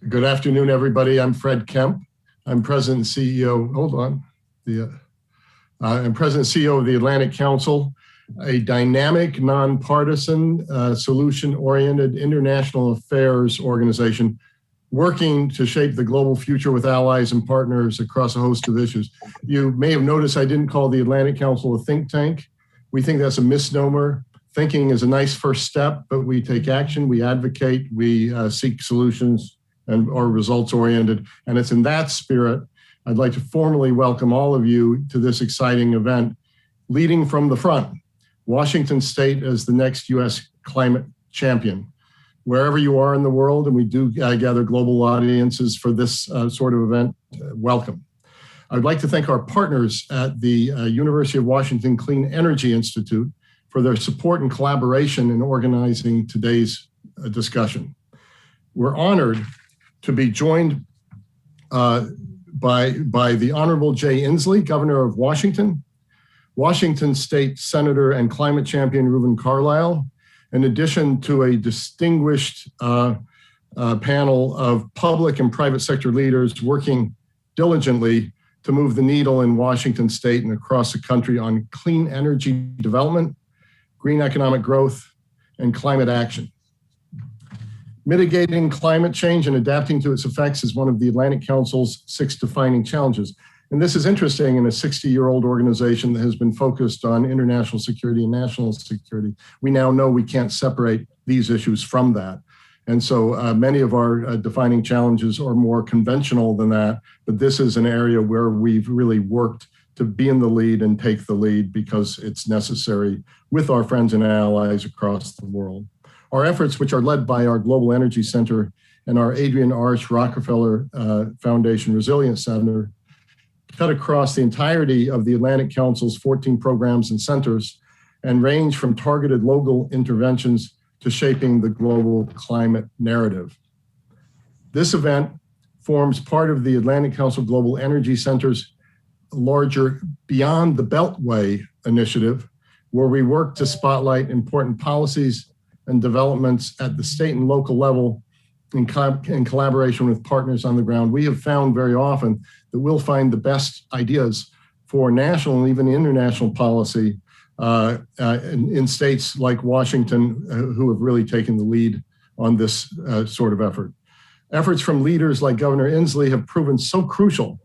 Good afternoon, everybody. I'm Fred Kemp. I'm President and CEO. Hold on. I'm President and CEO of the Atlantic Council, a dynamic, nonpartisan, solution-oriented international affairs organization working to shape the global future with allies and partners across a host of issues. You may have noticed I didn't call the Atlantic Council a think tank. We think that's a misnomer. Thinking is a nice first step, but we take action, we advocate, we seek solutions and are results-oriented. And it's in that spirit, I'd like to formally welcome all of you to this exciting event, Leading from the Front, Washington State as the next U.S. climate champion. Wherever you are in the world, and we do gather global audiences for this sort of event, welcome. I'd like to thank our partners at the University of Washington Clean Energy Institute for their support and collaboration in organizing today's discussion. We're honored to be joined by the Honorable Jay Inslee, Governor of Washington, Washington State Senator and climate champion Reuben Carlisle, in addition to a distinguished panel of public and private sector leaders working diligently to move the needle in Washington State and across the country on clean energy development, green economic growth, and climate action. Mitigating climate change and adapting to its effects is one of the Atlantic Council's 6 defining challenges. And this is interesting in a 60-year-old organization that has been focused on international security and national security. We now know we can't separate these issues from that. And so many of our defining challenges are more conventional than that, but this is an area where we've really worked to be in the lead and take the lead because it's necessary with our friends and allies across the world. Our efforts, which are led by our Global Energy Center and our Adrian Arch Rockefeller Foundation Resilience Center, cut across the entirety of the Atlantic Council's 14 programs and centers and range from targeted local interventions to shaping the global climate narrative. This event forms part of the Atlantic Council Global Energy Center's larger Beyond the Beltway initiative, where we work to spotlight important policies and developments at the state and local level in collaboration with partners on the ground. We have found very often that we'll find the best ideas for national and even international policy in states like Washington, who have really taken the lead on this sort of effort. Efforts from leaders like Governor Inslee have proven so crucial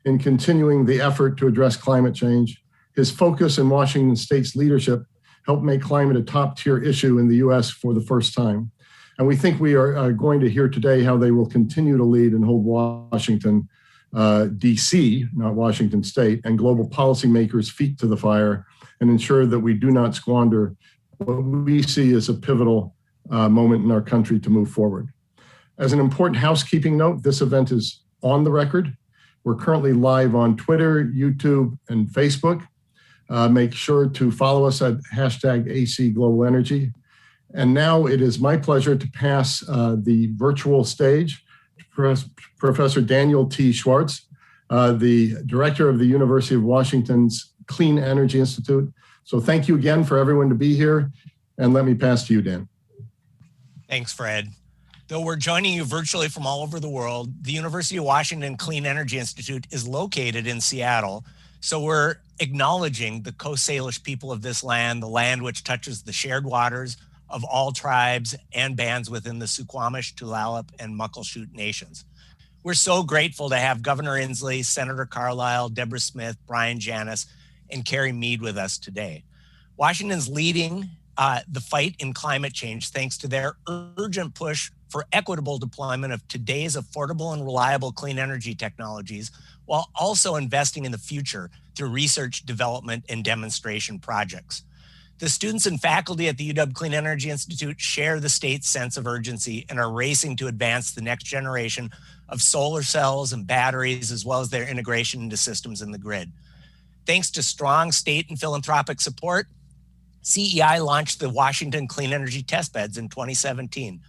in continuing the effort to address climate change. His focus in Washington State's leadership helped make climate a top-tier issue in the U.S. for the first time. And we think we are going to hear today how they will continue to lead and hold Washington, D.C., not Washington State, and global policymakers' feet to the fire and ensure that we do not squander what we see as a pivotal moment in our country to move forward. As an important housekeeping note, this event is on the record. We're currently live on Twitter, YouTube, and Facebook. Make sure to follow us at #ACGlobalEnergy. And now it is my pleasure to pass the virtual stage to Professor Daniel T. Schwartz, the director of the University of Washington's Clean Energy Institute. So thank you again for everyone to be here. And let me pass to you, Dan. Thanks, Fred. Though we're joining you virtually from all over the world, the University of Washington Clean Energy Institute is located in Seattle. So we're acknowledging the Coast Salish people of this land, the land which touches the shared waters of all tribes and bands within the Suquamish, Tulalip, and Muckleshoot nations. We're so grateful to have Governor Inslee, Senator Carlisle, Deborah Smith, Brian Janis, and Carrie Mead with us today. Washington's leading the fight in climate change thanks to their urgent push for equitable deployment of today's affordable and reliable clean energy technologies, while also investing in the future through research, development, and demonstration projects. The students and faculty at the UW Clean Energy Institute share the state's sense of urgency and are racing to advance the next generation of solar cells and batteries, as well as their integration into systems in the grid. Thanks to strong state and philanthropic support, CEI launched the Washington Clean Energy Test Beds in 2017.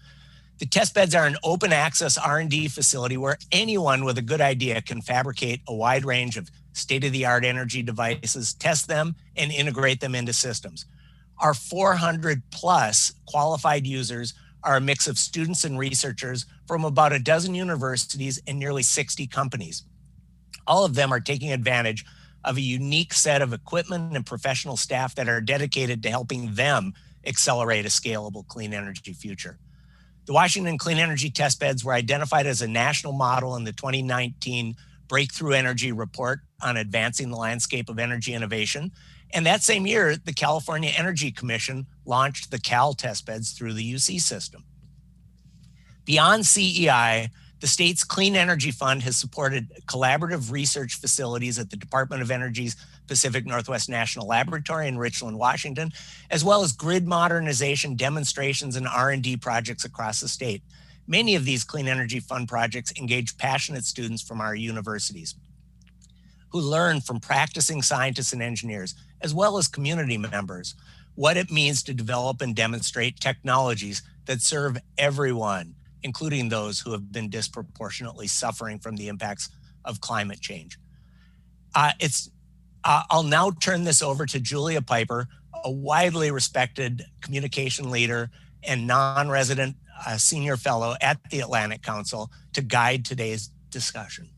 The test beds are an open access R&D facility where anyone with a good idea can fabricate a wide range of state-of-the-art energy devices, test them, and integrate them into systems. Our 400 plus qualified users are a mix of students and researchers from about a dozen universities and nearly 60 companies. All of them are taking advantage of a unique set of equipment and professional staff that are dedicated to helping them accelerate a scalable clean energy future. The Washington Clean Energy Testbeds were identified as a national model in the 2019 Breakthrough Energy Report on advancing the landscape of energy innovation. And that same year, the California Energy Commission launched the Cal Testbeds through the UC system. Beyond CEI, the state's Clean Energy Fund has supported collaborative research facilities at the Department of Energy's Pacific Northwest National Laboratory in Richland, Washington, as well as grid modernization demonstrations and R&D projects across the state. Many of these Clean Energy Fund projects engage passionate students from our universities who learn from practicing scientists and engineers, as well as community members, what it means to develop and demonstrate technologies that serve everyone, including those who have been disproportionately suffering from the impacts of climate change. I'll now turn this over to Julia Piper, a widely respected communication leader and non-resident senior fellow at the Atlantic Council, to guide today's discussion.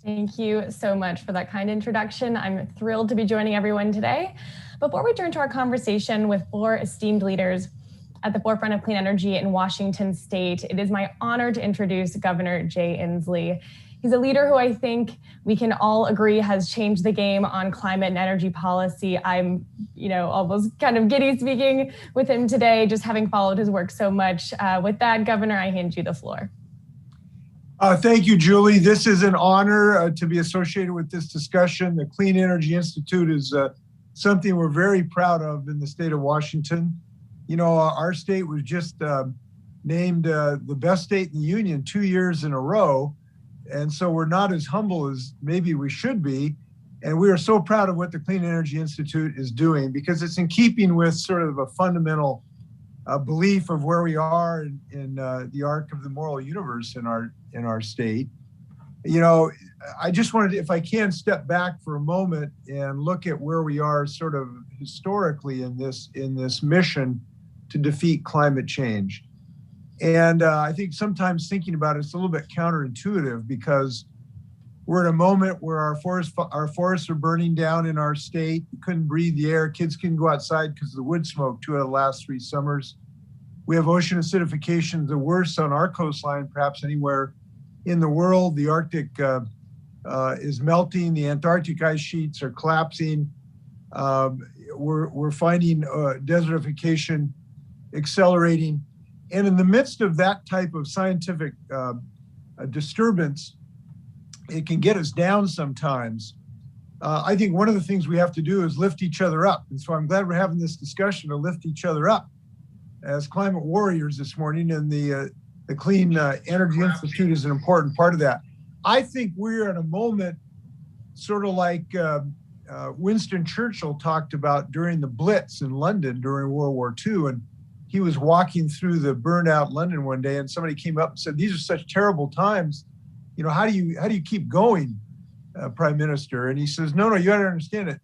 Thank you so much for that kind introduction. I'm thrilled to be joining everyone today. Before we turn to our conversation with four esteemed leaders at the forefront of clean energy in Washington State, it is my honor to introduce Governor Jay Inslee. He's a leader who I think we can all agree has changed the game on climate and energy policy. I'm, almost kind of giddy speaking with him today, just having followed his work so much. With that, Governor, I hand you the floor. Thank you, Julie. This is an honor to be associated with this discussion. The Clean Energy Institute is something we're very proud of in the state of Washington. Our state was just named the best state in the union 2 years in a row. And so we're not as humble as maybe we should be. And we are so proud of what the Clean Energy Institute is doing, because it's in keeping with sort of a fundamental belief of where we are in the arc of the moral universe in our state. I just wanted to, if I can, step back for a moment and look at where we are sort of historically in this mission to defeat climate change. And I think sometimes thinking about it's a little bit counterintuitive, because we're in a moment where our forests are burning down in our state. You couldn't breathe the air. Kids couldn't go outside because of the wood smoke 2 out of the last 3 summers. We have ocean acidification, the worst on our coastline, perhaps anywhere in the world. The Arctic is melting. The Antarctic ice sheets are collapsing. We're finding desertification accelerating. And in the midst of that type of scientific disturbance, it can get us down sometimes. I think one of the things we have to do is lift each other up. And so I'm glad we're having this discussion to lift each other up as climate warriors this morning. And the Clean Energy Institute is an important part of that. I think we're in a moment sort of like Winston Churchill talked about during the Blitz in London during World War II. And he was walking through the burned out London one day, and somebody came up and said, "These are such terrible times. How do you keep going, Prime Minister?" And he says, No, you got to understand it.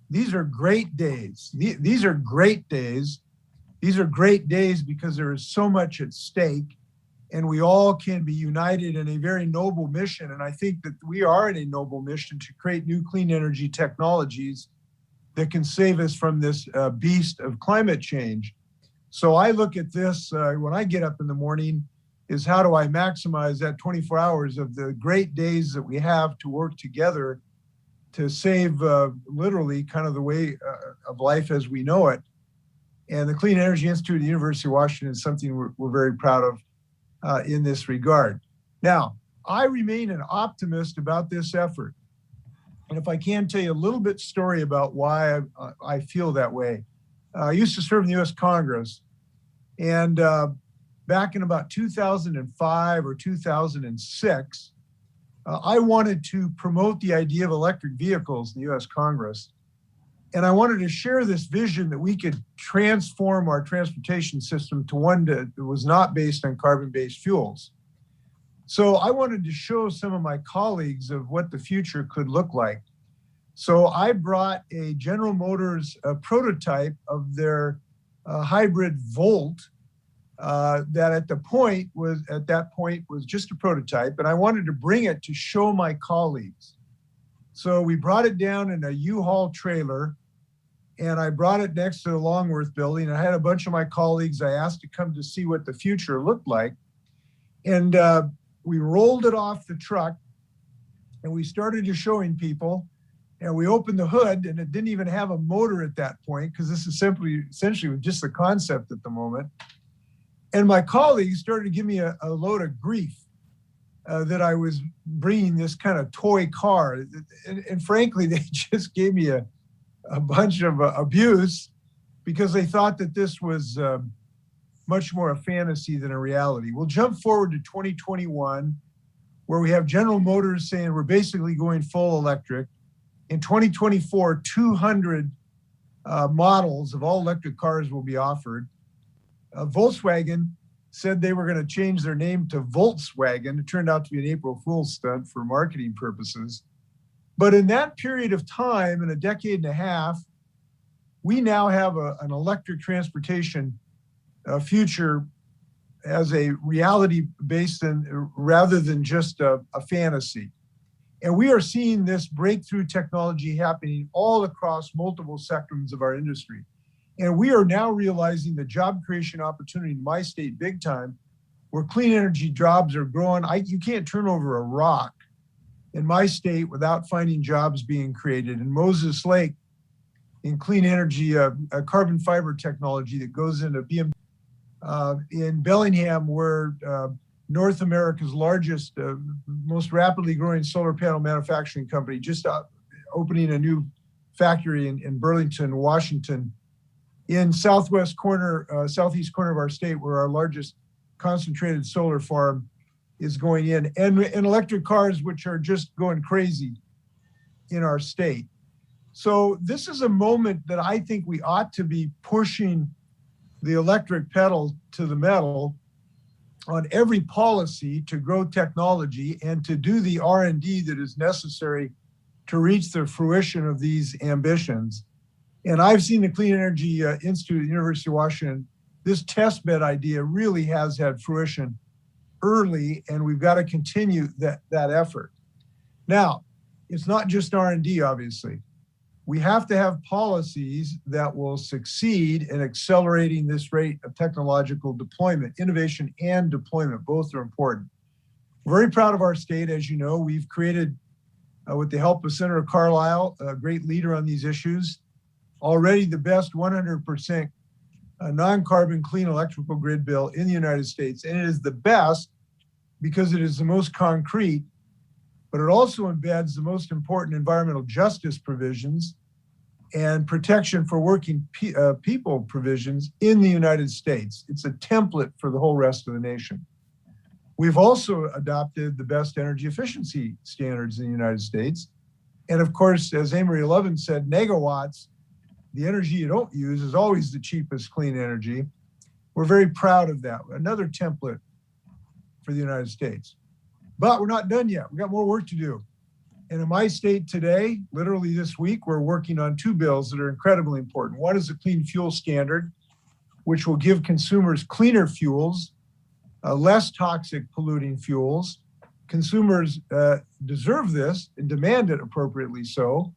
These are great days. These are great days. These are great days because there is so much at stake, and we all can be united in a very noble mission. And I think that we are in a noble mission to create new clean energy technologies that can save us from this beast of climate change. So I look at this when I get up in the morning, is how do I maximize that 24 hours of the great days that we have to work together to save literally kind of the way of life as we know it. And the Clean Energy Institute at the University of Washington is something we're very proud of in this regard. Now, I remain an optimist about this effort. And if I can tell you a little bit story about why I feel that way. I used to serve in the US Congress, and back in about 2005 or 2006, I wanted to promote the idea of electric vehicles in the US Congress. And I wanted to share this vision that we could transform our transportation system to one that was not based on carbon-based fuels. So I wanted to show some of my colleagues of what the future could look like. So I brought a General Motors prototype of their hybrid Volt that at that point was just a prototype, and I wanted to bring it to show my colleagues. So we brought it down in a U-Haul trailer, and I brought it next to the Longworth building. I had a bunch of my colleagues I asked to come to see what the future looked like. And we rolled it off the truck, and we started just showing people, and we opened the hood, and it didn't even have a motor at that point, because this is essentially just the concept at the moment. And my colleagues started to give me a load of grief that I was bringing this kind of toy car. And frankly, they just gave me a bunch of abuse, because they thought that this was much more a fantasy than a reality. We'll jump forward to 2021, where we have General Motors saying we're basically going full electric. In 2024, 200 models of all electric cars will be offered. Volkswagen said they were going to change their name to Volkswagen. It turned out to be an April Fool's stunt for marketing purposes. But in that period of time, in a decade and a half, we now have an electric transportation future as a reality based in, rather than just a fantasy. And we are seeing this breakthrough technology happening all across multiple sectors of our industry. And we are now realizing the job creation opportunity in my state big time, where clean energy jobs are growing. You can't turn over a rock in my state without finding jobs being created. In Moses Lake, in clean energy, a carbon fiber technology that goes into BMW. In Bellingham, where North America's largest, most rapidly growing solar panel manufacturing company, just opening a new factory in Burlington, Washington. In southeast corner of our state, where our largest concentrated solar farm is going in, and electric cars, which are just going crazy in our state. So this is a moment that I think we ought to be pushing the electric pedal to the metal on every policy to grow technology and to do the R&D that is necessary to reach the fruition of these ambitions. And I've seen the Clean Energy Institute at the University of Washington. This test bed idea really has had fruition early, and we've got to continue that effort. Now, it's not just R&D, obviously. We have to have policies that will succeed in accelerating this rate of technological deployment. Innovation and deployment, both are important. We're very proud of our state. As you know, we've created, with the help of Senator Carlisle, a great leader on these issues, already the best 100% non-carbon clean electrical grid bill in the United States. And it is the best because it is the most concrete, but it also embeds the most important environmental justice provisions and protection for working people provisions in the United States. It's a template for the whole rest of the nation. We've also adopted the best energy efficiency standards in the United States. And of course, as Amory Levin said, megawatts, the energy you don't use, is always the cheapest clean energy. We're very proud of that. Another template for the United States. But we're not done yet. We've got more work to do. And in my state today, literally this week, we're working on two bills that are incredibly important. One is a clean fuel standard, which will give consumers cleaner fuels, less toxic polluting fuels. Consumers deserve this and demand it appropriately so.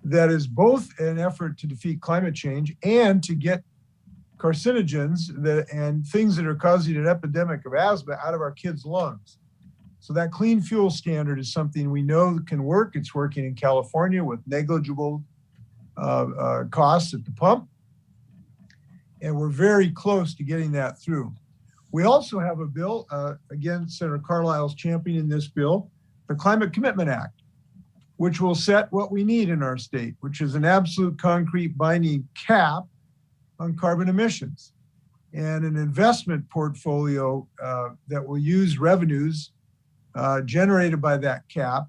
That is both an effort to defeat climate change and to get carcinogens and things that are causing an epidemic of asthma out of our kids' lungs. So that clean fuel standard is something we know can work. It's working in California with negligible costs at the pump. And we're very close to getting that through. We also have a bill, again, Senator Carlisle's championing this bill, the Climate Commitment Act, which will set what we need in our state, which is an absolute concrete binding cap on carbon emissions and an investment portfolio that will use revenues generated by that cap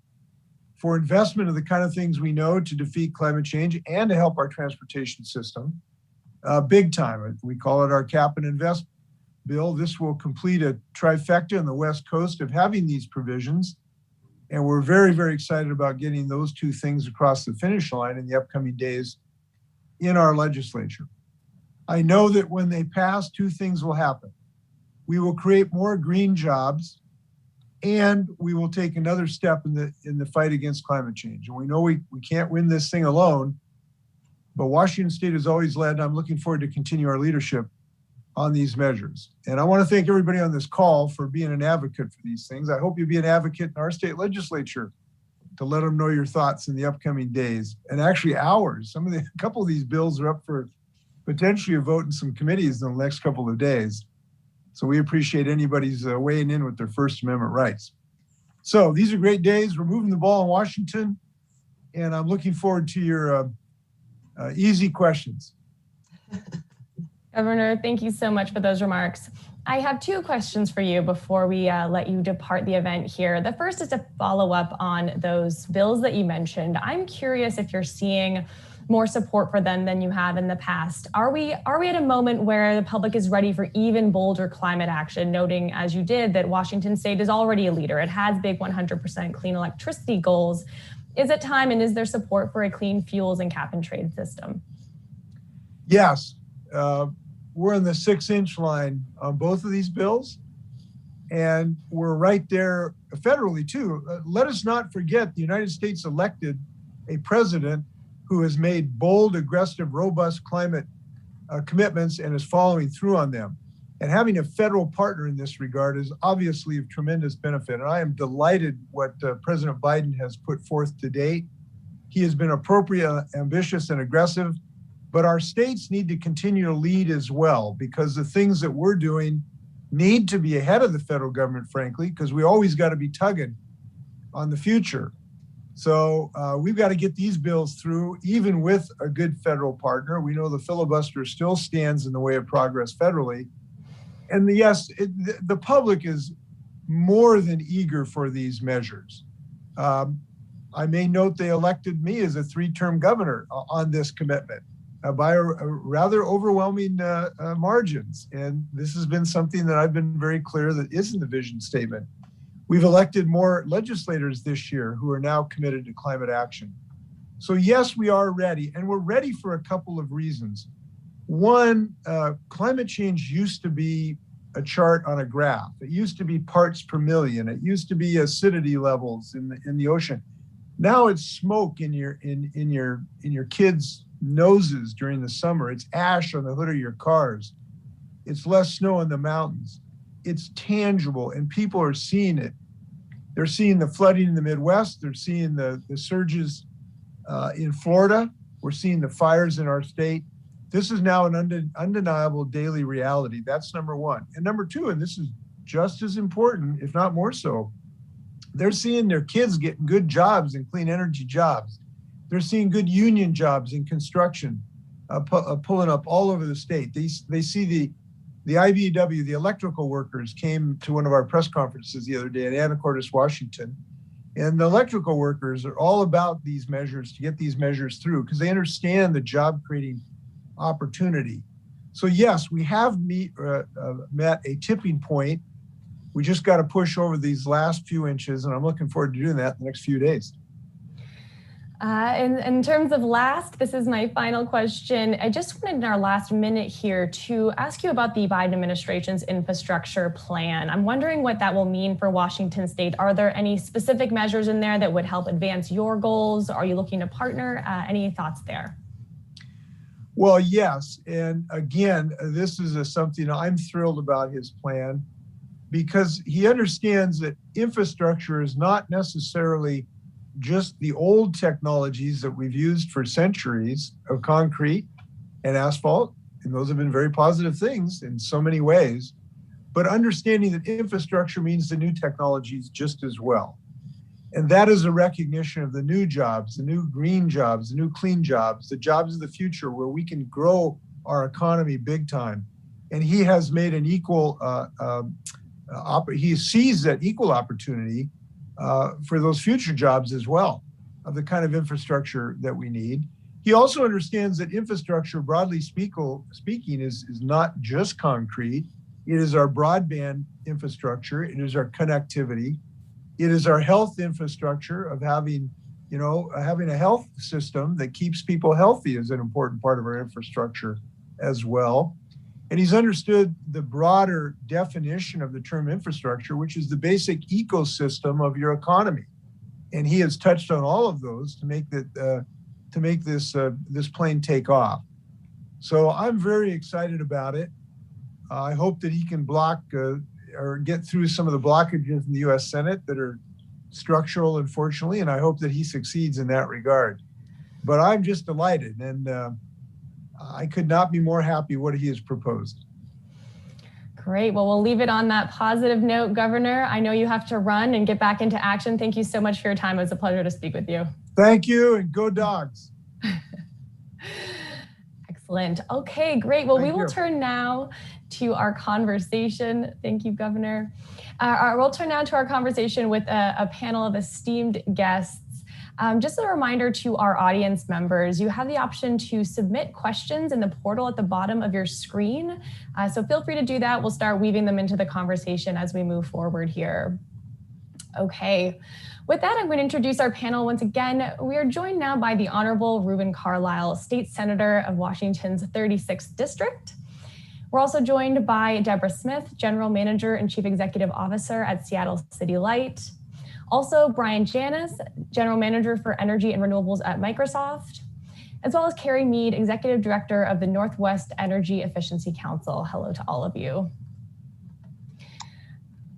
for investment of the kind of things we know to defeat climate change and to help our transportation system big time. We call it our cap and invest bill. This will complete a trifecta on the West Coast of having these provisions. And we're very, very excited about getting those two things across the finish line in the upcoming days in our legislature. I know that when they pass, two things will happen. we will create more green jobs, and we will take another step in the fight against climate change. And we know we can't win this thing alone, but Washington State has always led, and I'm looking forward to continue our leadership on these measures. And I want to thank everybody on this call for being an advocate for these things. I hope you'll be an advocate in our state legislature to let them know your thoughts in the upcoming days, and actually hours. A couple of these bills are up for potentially a vote in some committees in the next couple of days. So we appreciate anybody's weighing in with their First Amendment rights. So these are great days. We're moving the ball in Washington, and I'm looking forward to your easy questions. Governor, thank you so much for those remarks. I have two questions for you before we let you depart the event here. The first is to follow up on those bills that you mentioned. I'm curious if you're seeing more support for them than you have in the past. Are we at a moment where the public is ready for even bolder climate action, noting, as you did, that Washington State is already a leader? It has big 100% clean electricity goals. Is it time, and is there support for a clean fuels and cap and trade system? Yes. We're on the 6-inch line on both of these bills, and we're right there federally too. Let us not forget the United States elected a president who has made bold, aggressive, robust climate commitments and is following through on them. And having a federal partner in this regard is obviously of tremendous benefit. And I am delighted what President Biden has put forth to date. He has been appropriate, ambitious, and aggressive. But our states need to continue to lead as well, because the things that we're doing need to be ahead of the federal government, frankly, because we always got to be tugging on the future. So we've got to get these bills through, even with a good federal partner. We know the filibuster still stands in the way of progress federally. And the public is more than eager for these measures. I may note they elected me as a 3-term governor on this commitment. By a rather overwhelming margins. And this has been something that I've been very clear that is in the vision statement. We've elected more legislators this year who are now committed to climate action. So yes, we are ready, and we're ready for a couple of reasons. One, climate change used to be a chart on a graph. It used to be parts per million. It used to be acidity levels in the ocean. Now it's smoke in your kids' noses during the summer. It's ash on the hood of your cars. It's less snow in the mountains. It's tangible, and people are seeing it. They're seeing the flooding in the Midwest. They're seeing the surges in Florida. We're seeing the fires in our state. This is now an undeniable daily reality. That's number one. And number two, and this is just as important, if not more so, they're seeing their kids getting good jobs and clean energy jobs. They're seeing good union jobs in construction pulling up all over the state. They see the IBEW, the electrical workers, came to one of our press conferences the other day in Anacortes, Washington. And the electrical workers are all about these measures, to get these measures through, because they understand the job creating opportunity. So yes, we have met a tipping point. We just got to push over these last few inches, and I'm looking forward to doing that in the next few days. In terms of last, this is my final question. I just wanted in our last minute here to ask you about the Biden administration's infrastructure plan. I'm wondering what that will mean for Washington State. Are there any specific measures in there that would help advance your goals? Are you looking to partner? Any thoughts there? Well, yes. And again, this is something I'm thrilled about his plan, because he understands that infrastructure is not necessarily just the old technologies that we've used for centuries of concrete and asphalt, and those have been very positive things in so many ways, but understanding that infrastructure means the new technologies just as well. And that is a recognition of the new jobs, the new green jobs, the new clean jobs, the jobs of the future where we can grow our economy big time. And he has made an equal, he sees that equal opportunity for those future jobs as well, of the kind of infrastructure that we need. He also understands that infrastructure, broadly speaking, is not just concrete. It is our broadband infrastructure. It is our connectivity. It is our health infrastructure of having a health system that keeps people healthy is an important part of our infrastructure as well. And he's understood the broader definition of the term infrastructure, which is the basic ecosystem of your economy. And he has touched on all of those to make this plane take off. So I'm very excited about it. I hope that he can block or get through some of the blockages in the U.S. Senate that are structural, unfortunately, and I hope that he succeeds in that regard. But I'm just delighted, and I could not be more happy what he has proposed. Great. Well, we'll leave it on that positive note, Governor. I know you have to run and get back into action. Thank you so much for your time. It was a pleasure to speak with you. Thank you, and go Dogs. Excellent. Okay, great. Well, Thank we will you. turn now to our conversation. Thank you, Governor. We'll turn now to our conversation with a panel of esteemed guests. Just a reminder to our audience members, you have the option to submit questions in the portal at the bottom of your screen. So feel free to do that. We'll start weaving them into the conversation as we move forward here. Okay. With that, I'm going to introduce our panel once again. We are joined now by the Honorable Reuben Carlisle, State Senator of Washington's 36th District. We're also joined by Deborah Smith, General Manager and Chief Executive Officer at Seattle City Light. Also, Brian Janis, General Manager for Energy and Renewables at Microsoft, as well as Carrie Mead, Executive Director of the Northwest Energy Efficiency Council. Hello to all of you.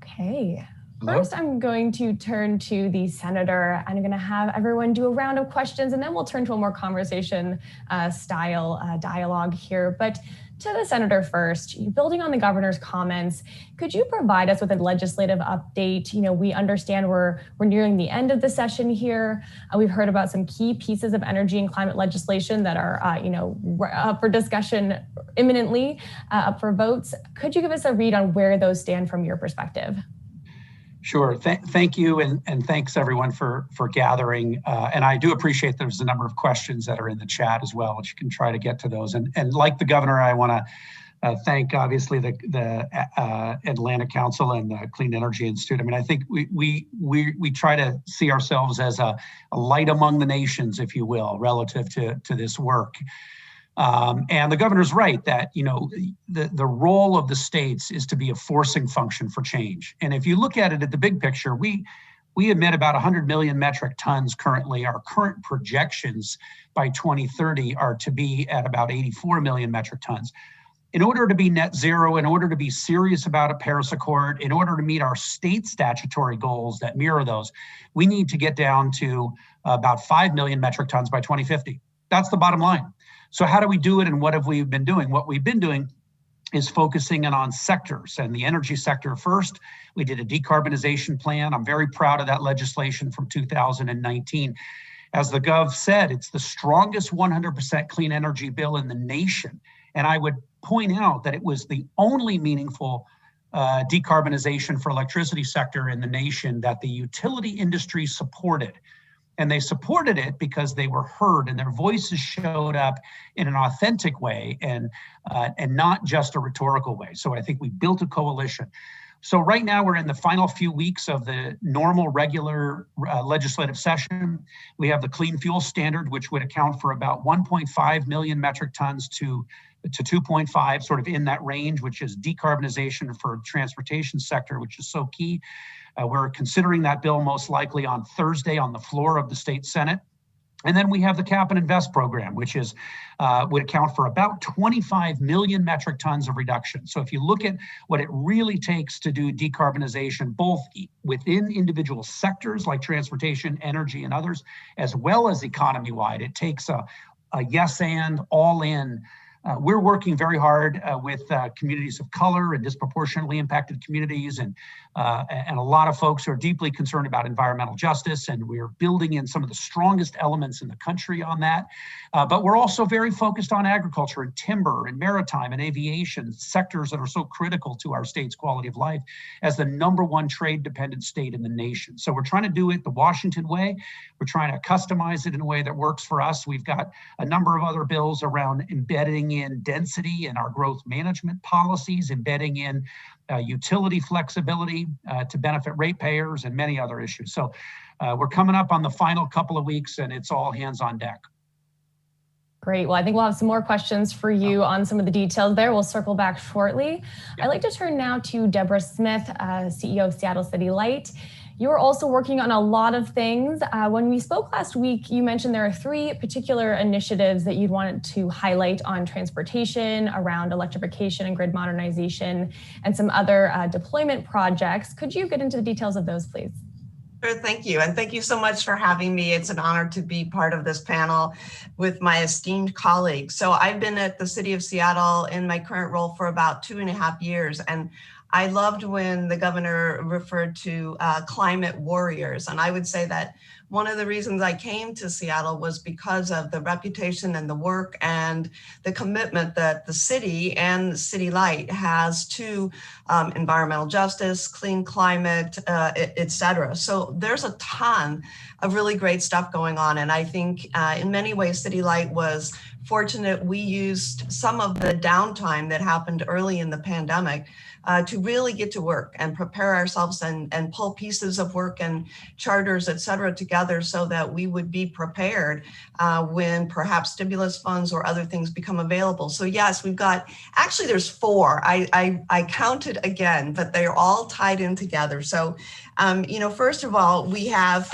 Okay. Hello. First, I'm going to turn to the Senator. I'm going to have everyone do a round of questions, and then we'll turn to a more conversation style dialogue here. But to the Senator first, building on the Governor's comments, could you provide us with a legislative update? We understand we're nearing the end of the session here. We've heard about some key pieces of energy and climate legislation that are, up for discussion imminently, up for votes. Could you give us a read on where those stand from your perspective? Sure. Thank you, and thanks everyone for gathering. And I do appreciate there's a number of questions that are in the chat as well, which you can try to get to those. And like the Governor, I want to thank obviously the Atlantic Council and the Clean Energy Institute. I mean, I think we try to see ourselves as a light among the nations, if you will, relative to this work. And the Governor's right that, the role of the states is to be a forcing function for change. And if you look at it at the big picture, we emit about 100 million metric tons currently. Our current projections by 2030 are to be at about 84 million metric tons. In order to be net zero, in order to be serious about a Paris Accord, in order to meet our state statutory goals that mirror those, we need to get down to about 5 million metric tons by 2050. That's the bottom line. So how do we do it, and what have we been doing? What we've been doing is focusing in on sectors, and the energy sector first. We did a decarbonization plan. I'm very proud of that legislation from 2019. As the Gov said, it's the strongest 100% clean energy bill in the nation. And I would point out that it was the only meaningful decarbonization for electricity sector in the nation that the utility industry supported. And they supported it because they were heard and their voices showed up in an authentic way and not just a rhetorical way. So I think we built a coalition. So right now we're in the final few weeks of the normal regular legislative session. We have the clean fuel standard, which would account for about 1.5 million metric tons to 2.5, sort of in that range, which is decarbonization for transportation sector, which is so key. We're considering that bill most likely on Thursday on the floor of the state Senate. And then we have the Cap and Invest program, which is would account for about 25 million metric tons of reduction. So if you look at what it really takes to do decarbonization, both within individual sectors like transportation, energy, and others, as well as economy-wide, it takes a yes and all in. We're working very hard with communities of color and disproportionately impacted communities and a lot of folks who are deeply concerned about environmental justice, and we're building in some of the strongest elements in the country on that. But we're also very focused on agriculture and timber and maritime and aviation, sectors that are so critical to our state's quality of life as the #1 trade-dependent state in the nation. So we're trying to do it the Washington way. We're trying to customize it in a way that works for us. We've got a number of other bills around embedding in density in our growth management policies, embedding in utility flexibility to benefit ratepayers, and many other issues. So we're coming up on the final couple of weeks, and it's all hands on deck. Great. Well, I think we'll have some more questions for you on some of the details there. We'll circle back shortly. I'd like to turn now to Deborah Smith, CEO of Seattle City Light. You're also working on a lot of things. When we spoke last week, you mentioned there are 3 particular initiatives that you'd wanted to highlight on transportation, around electrification and grid modernization, and some other deployment projects. Could you get into the details of those, please? Sure, thank you. And thank you so much for having me. It's an honor to be part of this panel with my esteemed colleagues. So I've been at the City of Seattle in my current role for about 2.5 years. And I loved when the governor referred to climate warriors. And I would say that one of the reasons I came to Seattle was because of the reputation and the work and the commitment that the city and City Light has to environmental justice, clean climate, et cetera. So there's a ton of really great stuff going on. And I think in many ways, City Light was fortunate. We used some of the downtime that happened early in the pandemic to really get to work and prepare ourselves and pull pieces of work and charters, et cetera, together so that we would be prepared when perhaps stimulus funds or other things become available. So yes, we've got, actually there's 4. I counted again, but they're all tied in together. So, first of all, we have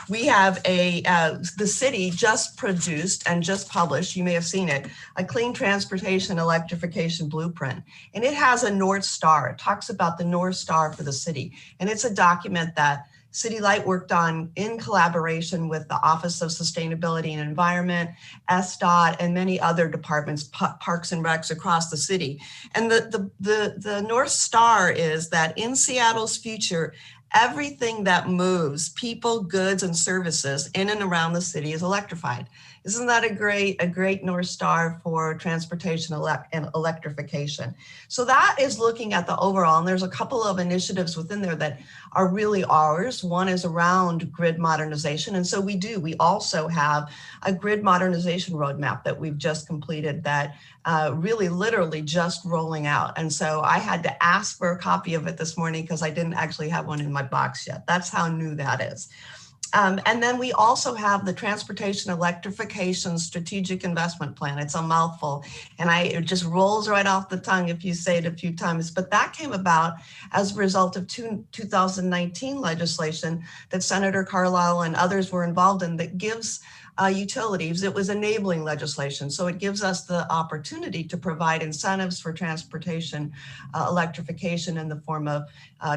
the city just produced and just published, you may have seen it, a clean transportation electrification blueprint. And it has a North Star. It talks about the North Star for the city. And it's a document that City Light worked on in collaboration with the Office of Sustainability and Environment, SDOT, and many other departments, parks and recs across the city. And the North Star is that in Seattle's future, everything that moves people, goods, and services in and around the city is electrified. Isn't that a great North Star for transportation and electrification? So that is looking at the overall, and there's a couple of initiatives within there that are really ours. One is around grid modernization. And so we also have a grid modernization roadmap that we've just completed that really literally just rolling out. And so I had to ask for a copy of it this morning because I didn't actually have one in my box yet. That's how new that is. And then we also have the Transportation Electrification Strategic Investment Plan. It's a mouthful, and it just rolls right off the tongue if you say it a few times. But that came about as a result of 2019 legislation that Senator Carlisle and others were involved in that gives utilities, it was enabling legislation. So it gives us the opportunity to provide incentives for transportation electrification in the form of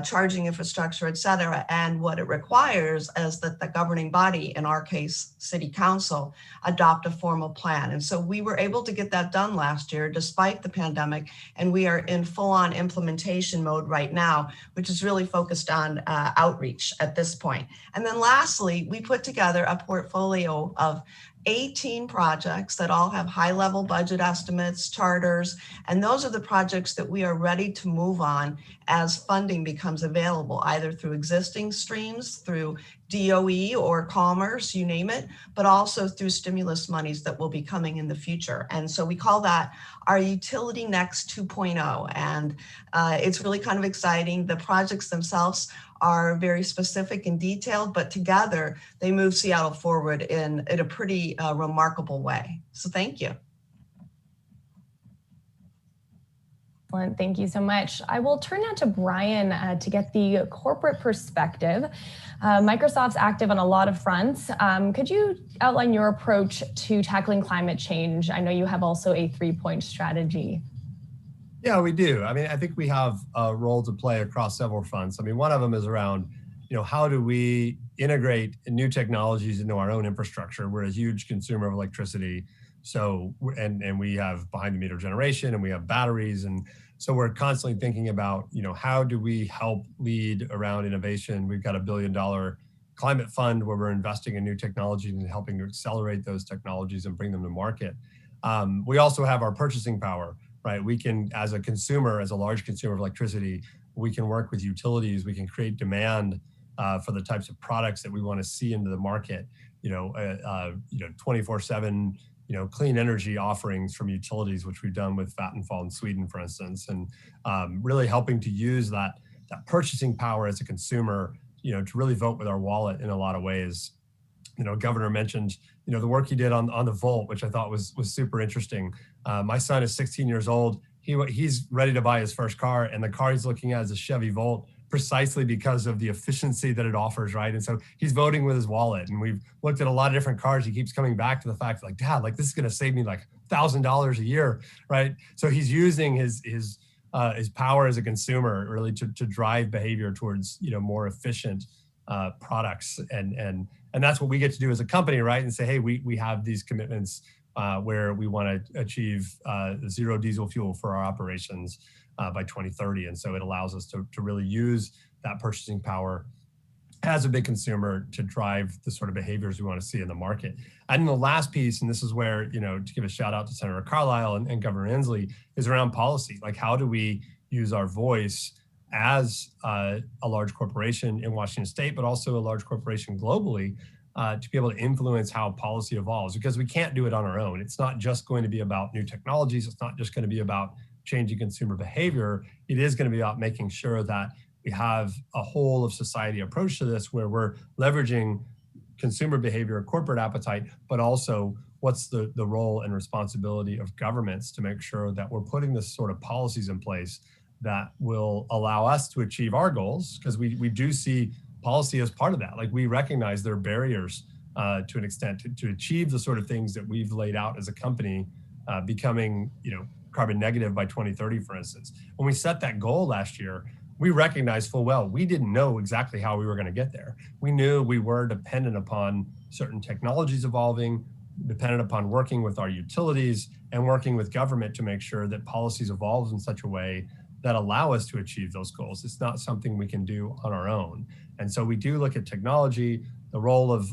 charging infrastructure, et cetera. And what it requires is that the governing body, in our case, City Council, adopt a formal plan. And so we were able to get that done last year despite the pandemic. And we are in full-on implementation mode right now, which is really focused on outreach at this point. And then lastly, we put together a portfolio of 18 projects that all have high-level budget estimates, charters, and those are the projects that we are ready to move on as funding becomes available, either through existing streams, through DOE or Commerce, you name it, but also through stimulus monies that will be coming in the future. And so we call that our Utility Next 2.0. And it's really kind of exciting. The projects themselves are very specific and detailed, but together they move Seattle forward in a pretty remarkable way. So thank you. Excellent. Thank you so much. I will turn now to Brian to get the corporate perspective. Microsoft's active on a lot of fronts. Could you outline your approach to tackling climate change? I know you have also a 3-point strategy. Yeah, we do. I mean, I think we have a role to play across several fronts. I mean, one of them is around, how do we integrate new technologies into our own infrastructure? We're a huge consumer of electricity. So, and we have behind the meter generation and we have batteries. And so we're constantly thinking about, how do we help lead around innovation? We've got $1 billion climate fund where we're investing in new technologies and helping to accelerate those technologies and bring them to market. We also have our purchasing power, right? We can, as a consumer, as a large consumer of electricity, we can work with utilities. We can create demand for the types of products that we want to see into the market. 24/7, clean energy offerings from utilities, which we've done with Vattenfall in Sweden, for instance, and really helping to use that purchasing power as a consumer, to really vote with our wallet in a lot of ways. Governor mentioned, the work he did on the Volt, which I thought was super interesting. My son is 16 years old. He's ready to buy his first car, and the car he's looking at is a Chevy Volt, precisely because of the efficiency that it offers, right? And so he's voting with his wallet. And we've looked at a lot of different cars. He keeps coming back to the fact, like, Dad, like, this is going to save me like $1,000 a year, right? So he's using his power as a consumer really to drive behavior towards more efficient products, and that's what we get to do as a company, right? And say, hey, we have these commitments where we want to achieve zero diesel fuel for our operations by 2030. And so it allows us to really use that purchasing power as a big consumer to drive the sort of behaviors we want to see in the market. And the last piece, and this is where, to give a shout out to Senator Carlisle and Governor Inslee, is around policy. Like, how do we use our voice as a large corporation in Washington State, but also a large corporation globally, to be able to influence how policy evolves? Because we can't do it on our own. It's not just going to be about new technologies. It's not just going to be about changing consumer behavior. It is going to be about making sure that we have a whole of society approach to this, where we're leveraging consumer behavior, corporate appetite, but also what's the role and responsibility of governments to make sure that we're putting this sort of policies in place that will allow us to achieve our goals, because we do see policy as part of that. Like, we recognize there are barriers to an extent to achieve the sort of things that we've laid out as a company, becoming carbon negative by 2030, for instance. When we set that goal last year, we recognized full well we didn't know exactly how we were going to get there. We knew we were dependent upon certain technologies evolving, dependent upon working with our utilities and working with government to make sure that policies evolve in such a way that allow us to achieve those goals. It's not something we can do on our own. And so we do look at technology, the role of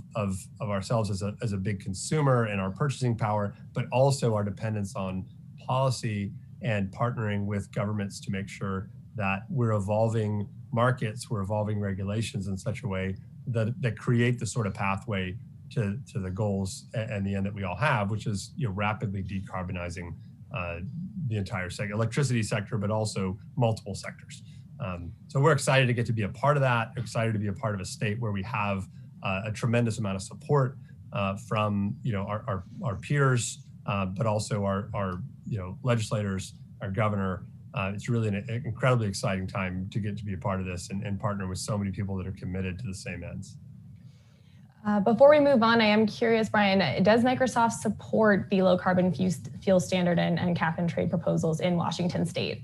ourselves as a big consumer and our purchasing power, but also our dependence on policy and partnering with governments to make sure that we're evolving markets, we're evolving regulations in such a way that create the sort of pathway to the goals and the end that we all have, which is rapidly decarbonizing the entire electricity sector, but also multiple sectors. So we're excited to get to be a part of that, excited to be a part of a state where we have a tremendous amount of support from our peers, but also our legislators, our governor. It's really an incredibly exciting time to get to be a part of this and partner with so many people that are committed to the same ends. Before we move on, I am curious, Brian, does Microsoft support the low carbon fuel standard and cap and trade proposals in Washington State?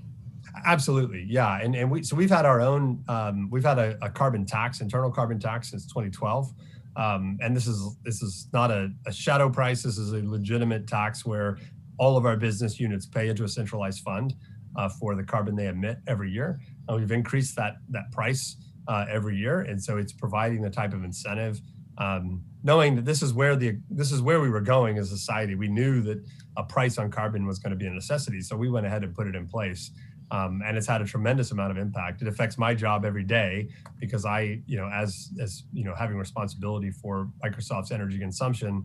Absolutely, yeah. And we've had our own, we've had a carbon tax, internal carbon tax, since 2012. And this is not a shadow price. This is a legitimate tax where all of our business units pay into a centralized fund for the carbon they emit every year. And we've increased that price every year. And so it's providing the type of incentive, knowing that this is where we were going as a society. We knew that a price on carbon was going to be a necessity. So we went ahead and put it in place. And it's had a tremendous amount of impact. It affects my job every day because I, as having responsibility for Microsoft's energy consumption,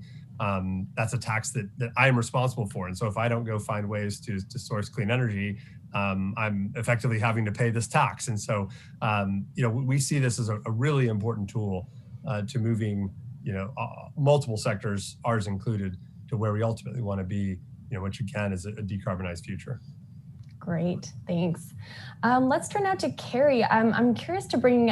that's a tax that I'm responsible for. And so if I don't go find ways to source clean energy, I'm effectively having to pay this tax. And so, we see this as a really important tool to moving, multiple sectors, ours included, to where we ultimately want to be, which again is a decarbonized future. Great, thanks. Let's turn now to Carrie. I'm curious to bring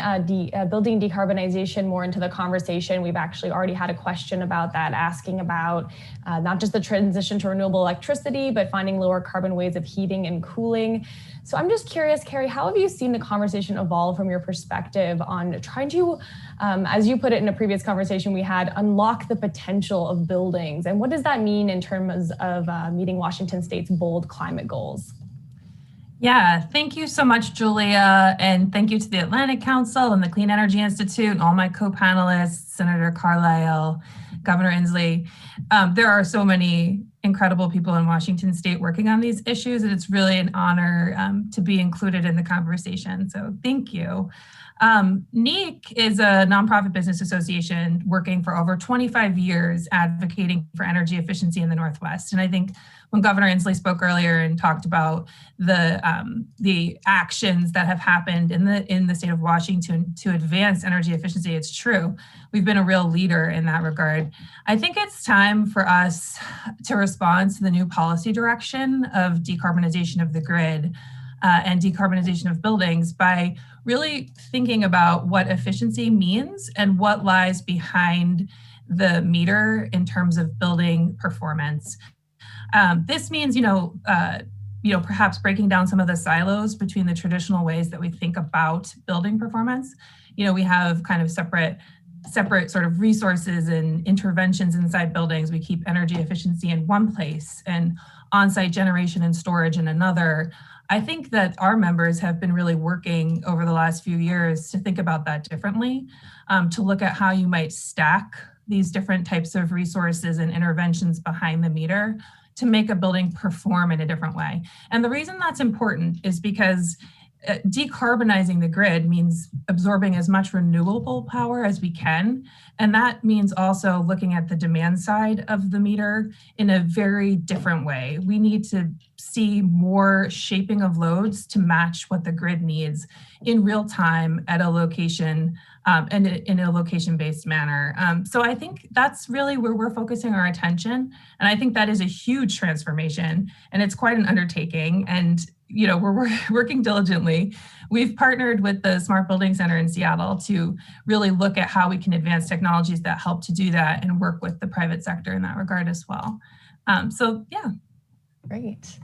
building decarbonization more into the conversation. We've actually already had a question about that, asking about not just the transition to renewable electricity, but finding lower carbon ways of heating and cooling. So I'm just curious, Carrie, how have you seen the conversation evolve from your perspective on trying to, as you put it in a previous conversation we had, unlock the potential of buildings? And what does that mean in terms of meeting Washington State's bold climate goals? Yeah, thank you so much, Julia. And thank you to the Atlantic Council and the Clean Energy Institute and all my co-panelists, Senator Carlisle, Governor Inslee. There are so many incredible people in Washington State working on these issues, and it's really an honor to be included in the conversation. So thank you. NEEC is a nonprofit business association working for over 25 years advocating for energy efficiency in the Northwest. And I think when Governor Inslee spoke earlier and talked about the actions that have happened in the state of Washington to advance energy efficiency, it's true. We've been a real leader in that regard. I think it's time for us to respond to the new policy direction of decarbonization of the grid and decarbonization of buildings by really thinking about what efficiency means and what lies behind the meter in terms of building performance. This means, perhaps breaking down some of the silos between the traditional ways that we think about building performance. We have kind of separate sort of resources and interventions inside buildings. We keep energy efficiency in one place and on-site generation and storage in another. I think that our members have been really working over the last few years to think about that differently, to look at how you might stack these different types of resources and interventions behind the meter to make a building perform in a different way. And the reason that's important is because decarbonizing the grid means absorbing as much renewable power as we can. And that means also looking at the demand side of the meter in a very different way. We need to see more shaping of loads to match what the grid needs in real time at a location and in a location-based manner. So I think that's really where we're focusing our attention. And I think that is a huge transformation, and it's quite an undertaking. And we're working diligently. We've partnered with the Smart Building Center in Seattle to really look at how we can advance technologies that help to do that and work with the private sector in that regard as well. Yeah. Great.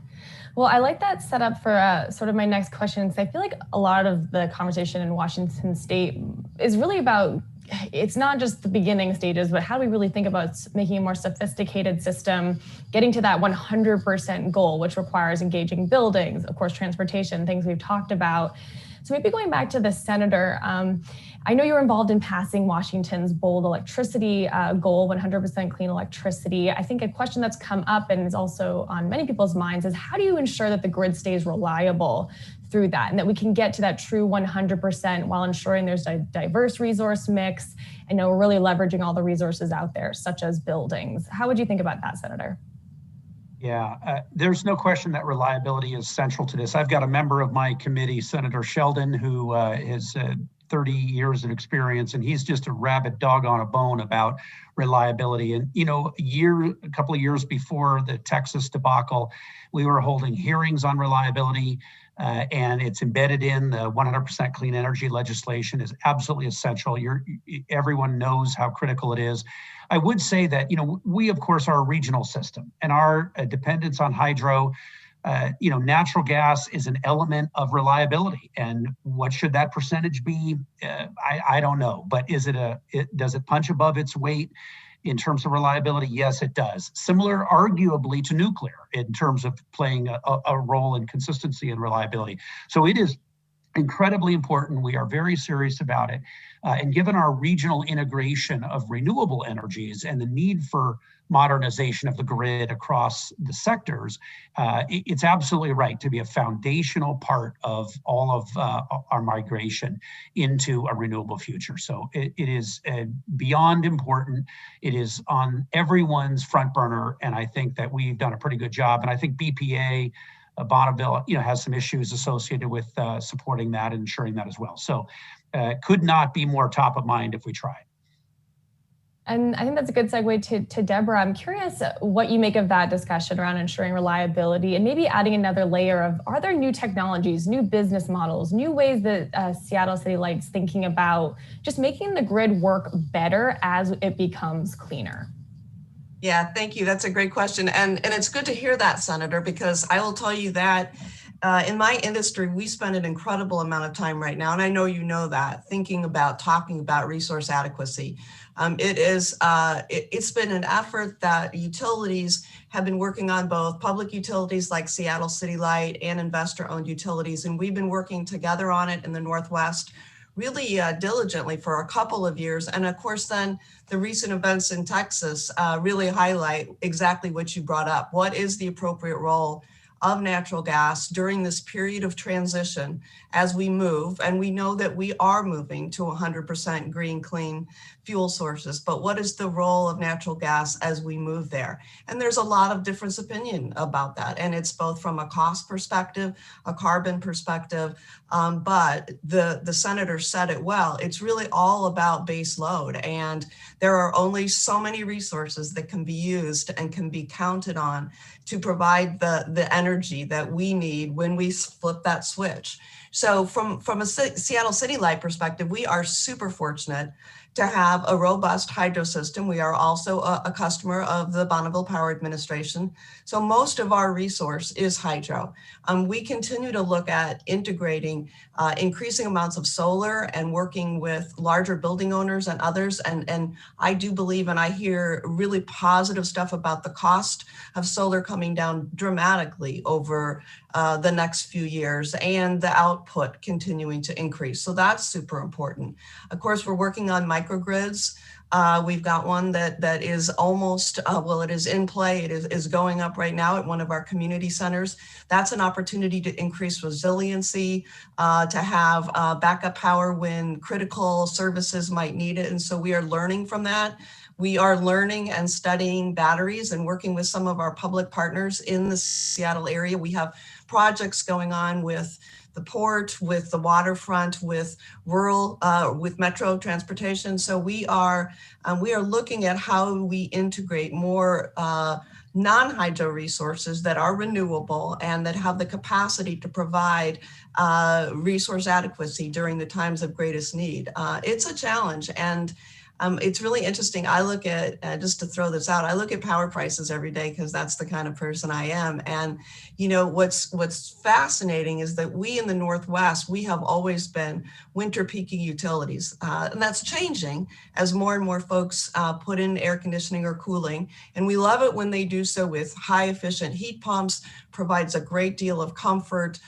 Well, I like that setup for sort of my next question, because I feel like a lot of the conversation in Washington State is really about, it's not just the beginning stages, but how do we really think about making a more sophisticated system, getting to that 100% goal, which requires engaging buildings, of course, transportation, things we've talked about. So maybe going back to the senator, I know you were involved in passing Washington's bold electricity goal, 100% clean electricity. I think a question that's come up and is also on many people's minds is how do you ensure that the grid stays reliable through that and that we can get to that true 100% while ensuring there's a diverse resource mix and we're really leveraging all the resources out there, such as buildings. How would you think about that, Senator? Yeah, there's no question that reliability is central to this. I've got a member of my committee, Senator Sheldon, who has 30 years of experience, and he's just a rabid dog on a bone about reliability. And, a couple of years before the Texas debacle, we were holding hearings on reliability, and it's embedded in the 100% clean energy legislation is absolutely essential. Everyone knows how critical it is. I would say that, we, of course, are a regional system, and our dependence on hydro, natural gas is an element of reliability. And what should that percentage be? I don't know. But does it punch above its weight in terms of reliability? Yes, it does. Similar, arguably, to nuclear in terms of playing a role in consistency and reliability. So it is incredibly important. We are very serious about it. And given our regional integration of renewable energies and the need for modernization of the grid across the sectors, it's absolutely right to be a foundational part of all of our migration into a renewable future. So it is beyond important. It is on everyone's front burner, and I think that we've done a pretty good job. And I think BPA, Bonneville, has some issues associated with supporting that and ensuring that as well. So could not be more top of mind if we tried. And I think that's a good segue to Deborah. I'm curious what you make of that discussion around ensuring reliability and maybe adding another layer of, are there new technologies, new business models, new ways that Seattle City likes thinking about just making the grid work better as it becomes cleaner? Yeah, thank you. That's a great question. And it's good to hear that, Senator, because I will tell you that in my industry, we spend an incredible amount of time right now, and I know you know that, talking about resource adequacy. It's been an effort that utilities have been working on, both public utilities like Seattle City Light and investor-owned utilities, and we've been working together on it in the Northwest really diligently for a couple of years. And of course, then the recent events in Texas really highlight exactly what you brought up. What is the appropriate role of natural gas during this period of transition as we move? And we know that we are moving to 100% green, clean fuel sources, but what is the role of natural gas as we move there? And there's a lot of different opinion about that. And it's both from a cost perspective, a carbon perspective, but the senator said it well. It's really all about base load. And there are only so many resources that can be used and can be counted on to provide the energy that we need when we flip that switch. So from a Seattle City Light perspective, we are super fortunate to have a robust hydro system. We are also a customer of the Bonneville Power Administration. So most of our resource is hydro. We continue to look at integrating increasing amounts of solar and working with larger building owners and others. And I do believe, and I hear really positive stuff about the cost of solar coming down dramatically over the next few years, and the output continuing to increase. So that's super important. Of course, we're working on microgrids. We've got one that is almost, well, it is in play. It is going up right now at one of our community centers. That's an opportunity to increase resiliency, to have backup power when critical services might need it. And so we are learning from that. We are learning and studying batteries and working with some of our public partners in the Seattle area. We have projects going on with the port, with the waterfront, with rural, with metro transportation. So we are looking at how we integrate more non-hydro resources that are renewable and that have the capacity to provide resource adequacy during the times of greatest need. It's a challenge, and it's really interesting. I look at, just to throw this out, I look at power prices every day because that's the kind of person I am. And you know, what's fascinating is that we in the Northwest, we have always been winter peaking utilities. And that's changing as more and more folks put in air conditioning or cooling. And we love it when they do so with high efficient heat pumps, provides a great deal of comfort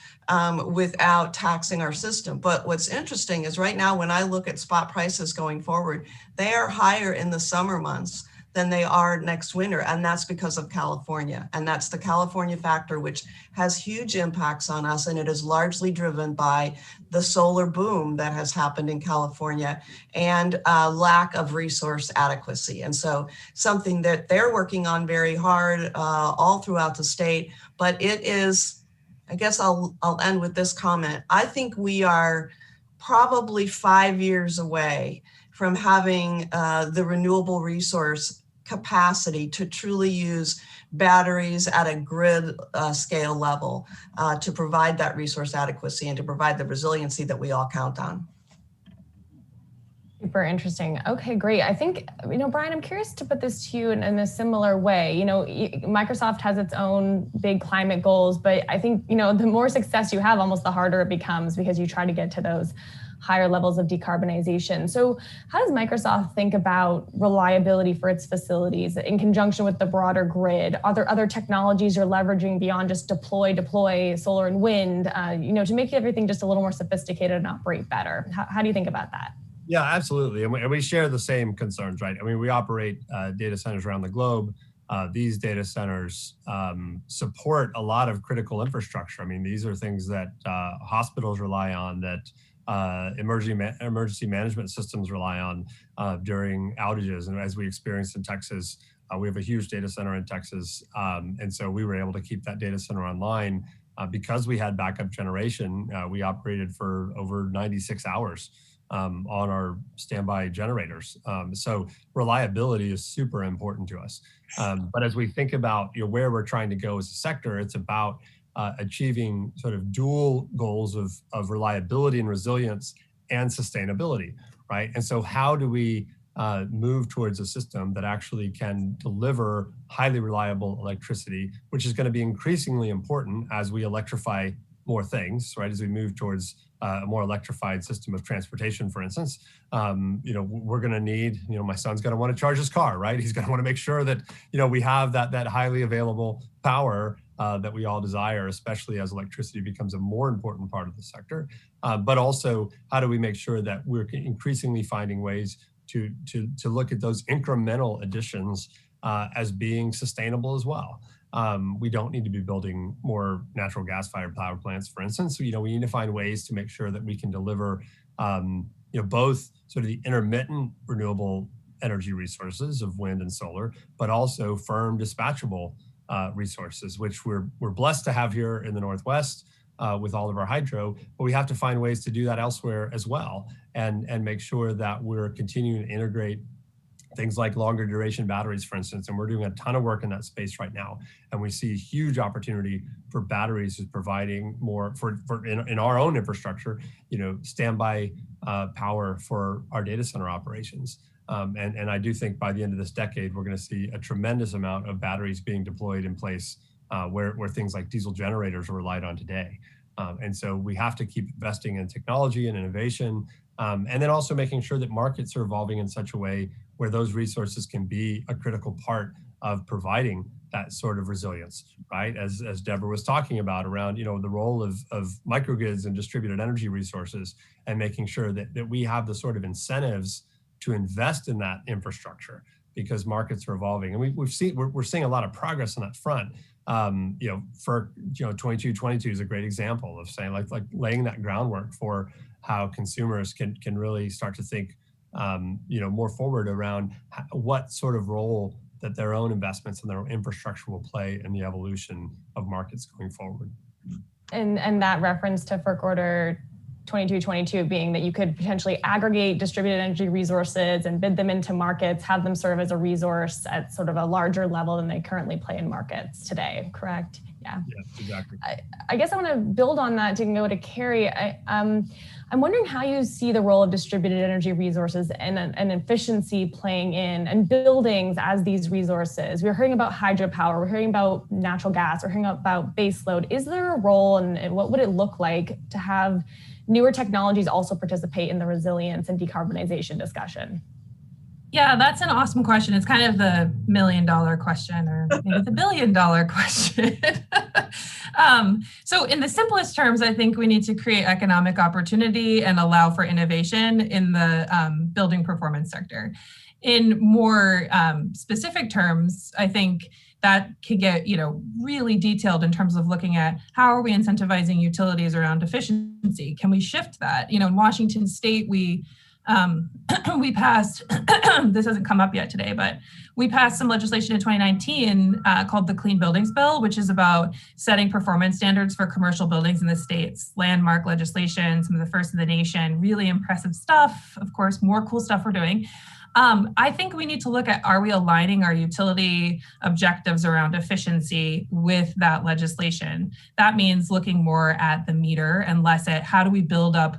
without taxing our system. But what's interesting is right now, when I look at spot prices going forward, they are higher in the summer months than they are next winter. And that's because of California. And that's the California factor, which has huge impacts on us. And it is largely driven by the solar boom that has happened in California and lack of resource adequacy. And so something that they're working on very hard all throughout the state, but it is, I guess I'll end with this comment. I think we are probably 5 years away from having the renewable resource capacity to truly use batteries at a grid scale level to provide that resource adequacy and to provide the resiliency that we all count on. Super interesting. Okay, great. I think, you know, Brian, I'm curious to put this to you in a similar way. You know, Microsoft has its own big climate goals, but I think, you know, the more success you have, almost the harder it becomes because you try to get to those higher levels of decarbonization. So how does Microsoft think about reliability for its facilities in conjunction with the broader grid? Are there other technologies you're leveraging beyond just deploy solar and wind, you know, to make everything just a little more sophisticated and operate better? How do you think about that? Yeah, absolutely. And we share the same concerns, right? I mean, we operate data centers around the globe. These data centers support a lot of critical infrastructure. I mean, these are things that hospitals rely on, that emergency management systems rely on during outages. And as we experienced in Texas, we have a huge data center in Texas. And so we were able to keep that data center online because we had backup generation. We operated for over 96 hours on our standby generators. So reliability is super important to us. But as we think about, you know, where we're trying to go as a sector, it's about achieving sort of dual goals of reliability and resilience and sustainability, right? And so how do we move towards a system that actually can deliver highly reliable electricity, which is going to be increasingly important as we electrify more things, right? As we move towards a more electrified system of transportation, for instance, you know, we're going to need, you know, my son's going to want to charge his car, right? He's going to want to make sure that, you know, we have that highly available power that we all desire, especially as electricity becomes a more important part of the sector. But also, how do we make sure that we're increasingly finding ways to look at those incremental additions as being sustainable as well. We don't need to be building more natural gas-fired power plants, for instance. So, we need to find ways to make sure that we can deliver, both sort of the intermittent renewable energy resources of wind and solar, but also firm dispatchable resources, which we're blessed to have here in the Northwest with all of our hydro, but we have to find ways to do that elsewhere as well, and make sure that we're continuing to integrate things like longer duration batteries, for instance, and we're doing a ton of work in that space right now. And we see a huge opportunity for batteries as providing more in our own infrastructure, standby power for our data center operations. And I do think by the end of this decade, we're going to see a tremendous amount of batteries being deployed in place where things like diesel generators are relied on today. And so we have to keep investing in technology and innovation, and then also making sure that markets are evolving in such a way where those resources can be a critical part of providing that sort of resilience, right? As Deborah was talking about around, the role of microgrids and distributed energy resources, and making sure that we have the sort of incentives to invest in that infrastructure because markets are evolving. And we're seeing a lot of progress on that front. For 2222 is a great example of saying like laying that groundwork for how consumers can really start to think more forward around what sort of role that their own investments and their own infrastructure will play in the evolution of markets going forward. And that reference to FERC Order 2222 being that you could potentially aggregate distributed energy resources and bid them into markets, have them serve as a resource at sort of a larger level than they currently play in markets today, correct? Yeah. Yes, exactly. I guess I want to build on that to go to Carrie. I'm wondering how you see the role of distributed energy resources and efficiency playing in and buildings as these resources. We're hearing about hydropower, we're hearing about natural gas, we're hearing about baseload. Is there a role and what would it look like to have newer technologies also participate in the resilience and decarbonization discussion? Yeah, that's an awesome question. It's kind of the $1 million question, or maybe the $1 billion question. So in the simplest terms, I think we need to create economic opportunity and allow for innovation in the building performance sector. In more specific terms, I think that could get really detailed in terms of looking at how are we incentivizing utilities around efficiency? Can we shift that? In Washington State, we passed, this hasn't come up yet today, but we passed some legislation in 2019 called the Clean Buildings Bill, which is about setting performance standards for commercial buildings in the states. Landmark legislation, some of the first in the nation, really impressive stuff. Of course, more cool stuff we're doing. I think we need to look at, are we aligning our utility objectives around efficiency with that legislation? That means looking more at the meter and less at how do we build up,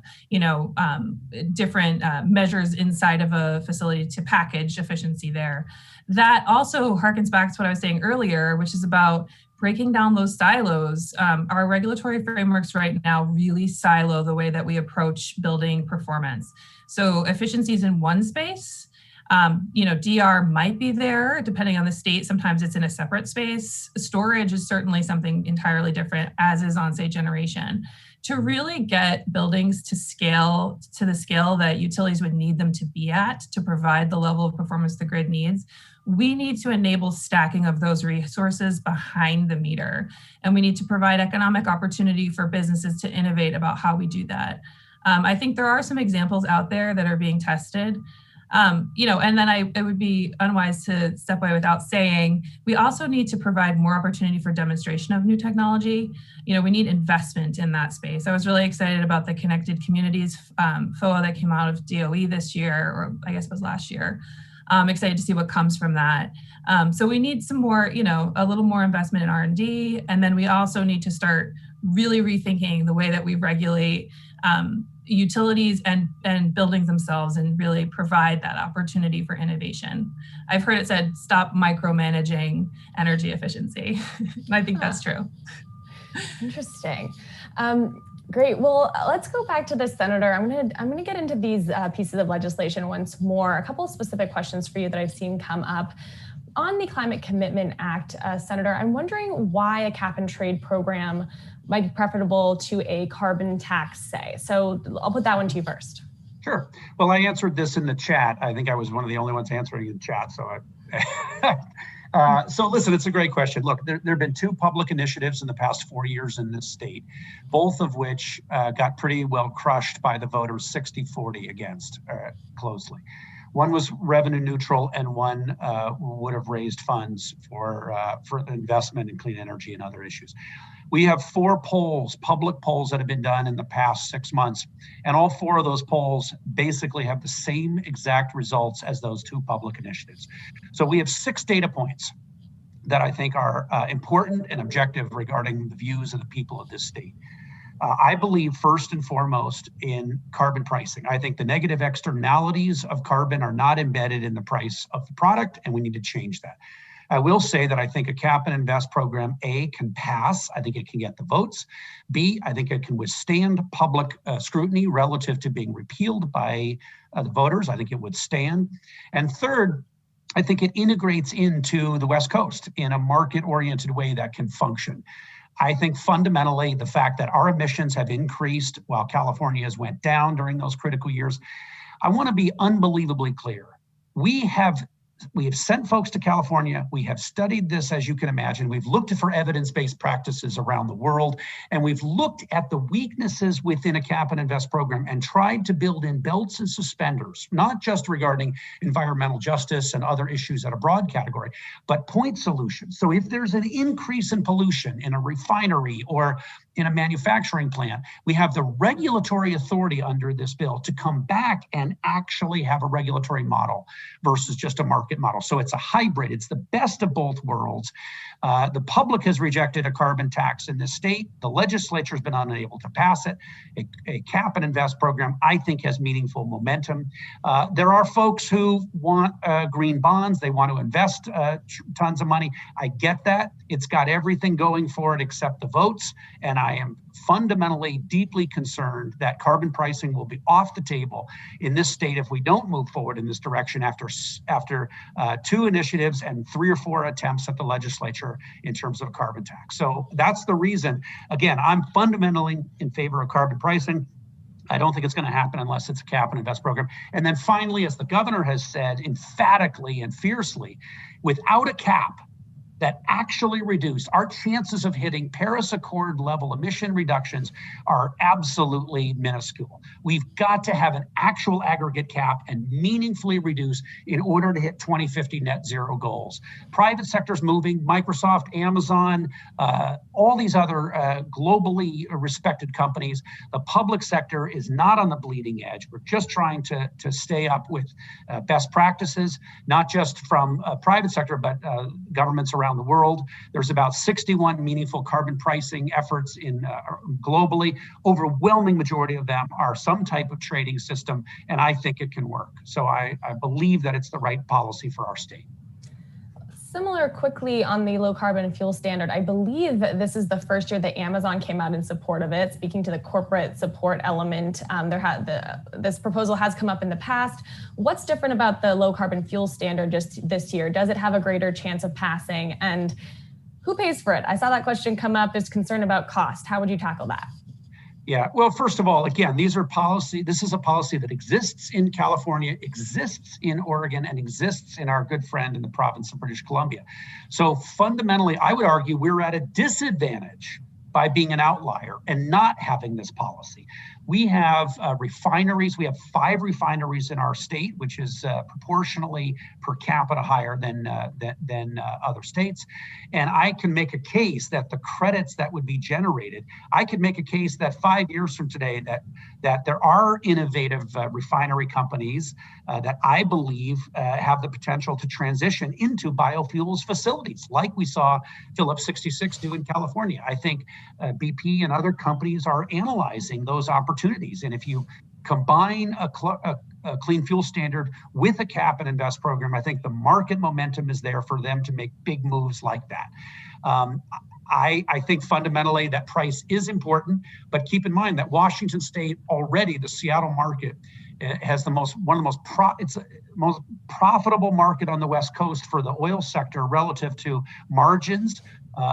different measures inside of a facility to package efficiency there. That also harkens back to what I was saying earlier, which is about breaking down those silos. Our regulatory frameworks right now really silo the way that we approach building performance. So efficiency is in one space. DR might be there depending on the state. Sometimes it's in a separate space. Storage is certainly something entirely different, as is on-site generation. To really get buildings to scale to the scale that utilities would need them to be at to provide the level of performance the grid needs, we need to enable stacking of those resources behind the meter. And we need to provide economic opportunity for businesses to innovate about how we do that. I think there are some examples out there that are being tested. And then it would be unwise to step away without saying, we also need to provide more opportunity for demonstration of new technology. We need investment in that space. I was really excited about the Connected Communities FOA that came out of DOE this year, or I guess it was last year. I'm excited to see what comes from that. So we need some more, a little more investment in R&D. And then we also need to start really rethinking the way that we regulate utilities and buildings themselves and really provide that opportunity for innovation. I've heard it said, stop micromanaging energy efficiency. And I think that's true. Interesting. Great. Well, let's go back to the Senator. I'm gonna get into these pieces of legislation once more. A couple of specific questions for you that I've seen come up. On the Climate Commitment Act, Senator, I'm wondering why a cap and trade program might be preferable to a carbon tax, say. So I'll put that one to you first. Sure. Well, I answered this in the chat. I think I was one of the only ones answering in the chat. So listen, it's a great question. Look, there have been two public initiatives in the past 4 years in this state, both of which got pretty well crushed by the voters 60-40 against closely. One was revenue neutral, and one would have raised funds for investment in clean energy and other issues. We have 4 polls, public polls, that have been done in the past 6 months, and all 4 of those polls basically have the same exact results as those 2 public initiatives. So we have 6 data points that I think are important and objective regarding the views of the people of this state. I believe first and foremost in carbon pricing. I think the negative externalities of carbon are not embedded in the price of the product, and we need to change that. I will say that I think a cap and invest program, A, can pass. I think it can get the votes. B, I think it can withstand public scrutiny relative to being repealed by the voters. I think it would stand. And third, I think it integrates into the West Coast in a market-oriented way that can function. I think fundamentally the fact that our emissions have increased while California's went down during those critical years, I want to be unbelievably clear. We have sent folks to California. We have studied this, as you can imagine. We've looked for evidence-based practices around the world, and we've looked at the weaknesses within a cap and invest program and tried to build in belts and suspenders, not just regarding environmental justice and other issues at a broad category, but point solutions. So if there's an increase in pollution in a refinery or in a manufacturing plant, we have the regulatory authority under this bill to come back and actually have a regulatory model versus just a market model. So it's a hybrid. It's the best of both worlds. The public has rejected a carbon tax in this state. The legislature has been unable to pass it. A cap and invest program, I think, has meaningful momentum. There are folks who want green bonds. They want to invest tons of money. I get that. It's got everything going for it except the votes. And I am fundamentally deeply concerned that carbon pricing will be off the table in this state if we don't move forward in this direction after 2 initiatives and 3 or 4 attempts at the legislature in terms of a carbon tax. So that's the reason. Again, I'm fundamentally in favor of carbon pricing. I don't think it's going to happen unless it's a cap and invest program. And then finally, as the governor has said emphatically and fiercely, without a cap that actually reduce our chances of hitting Paris Accord level emission reductions are absolutely minuscule. We've got to have an actual aggregate cap and meaningfully reduce in order to hit 2050 net zero goals. Private sector's moving, Microsoft, Amazon, all these other globally respected companies. The public sector is not on the bleeding edge. We're just trying to stay up with best practices, not just from private sector, but governments around the world. There's about 61 meaningful carbon pricing efforts in globally. Overwhelming majority of them are some type of trading system, and I think it can work. So I believe that it's the right policy for our state. Similar quickly on the low carbon fuel standard, I believe this is the first year that Amazon came out in support of it. Speaking to the corporate support element, this proposal has come up in the past. What's different about the low carbon fuel standard just this year? Does it have a greater chance of passing? And who pays for it? I saw that question come up. Is concern about cost. How would you tackle that? Yeah, well, first of all, again, this is a policy that exists in California, exists in Oregon, and exists in our good friend in the province of British Columbia. So fundamentally, I would argue we're at a disadvantage by being an outlier and not having this policy. We have refineries. We have 5 refineries in our state, which is proportionally per capita higher than other states. And I can make a case that the credits that would be generated, I could make a case that 5 years from today that there are innovative refinery companies that I believe have the potential to transition into biofuels facilities, like we saw Phillips 66 do in California. I think BP and other companies are analyzing those opportunities. And if you combine a clean fuel standard with a cap and invest program, I think the market momentum is there for them to make big moves like that. I think fundamentally that price is important, but keep in mind that Washington State already, the Seattle market, It has it's the most profitable market on the West Coast for the oil sector relative to margins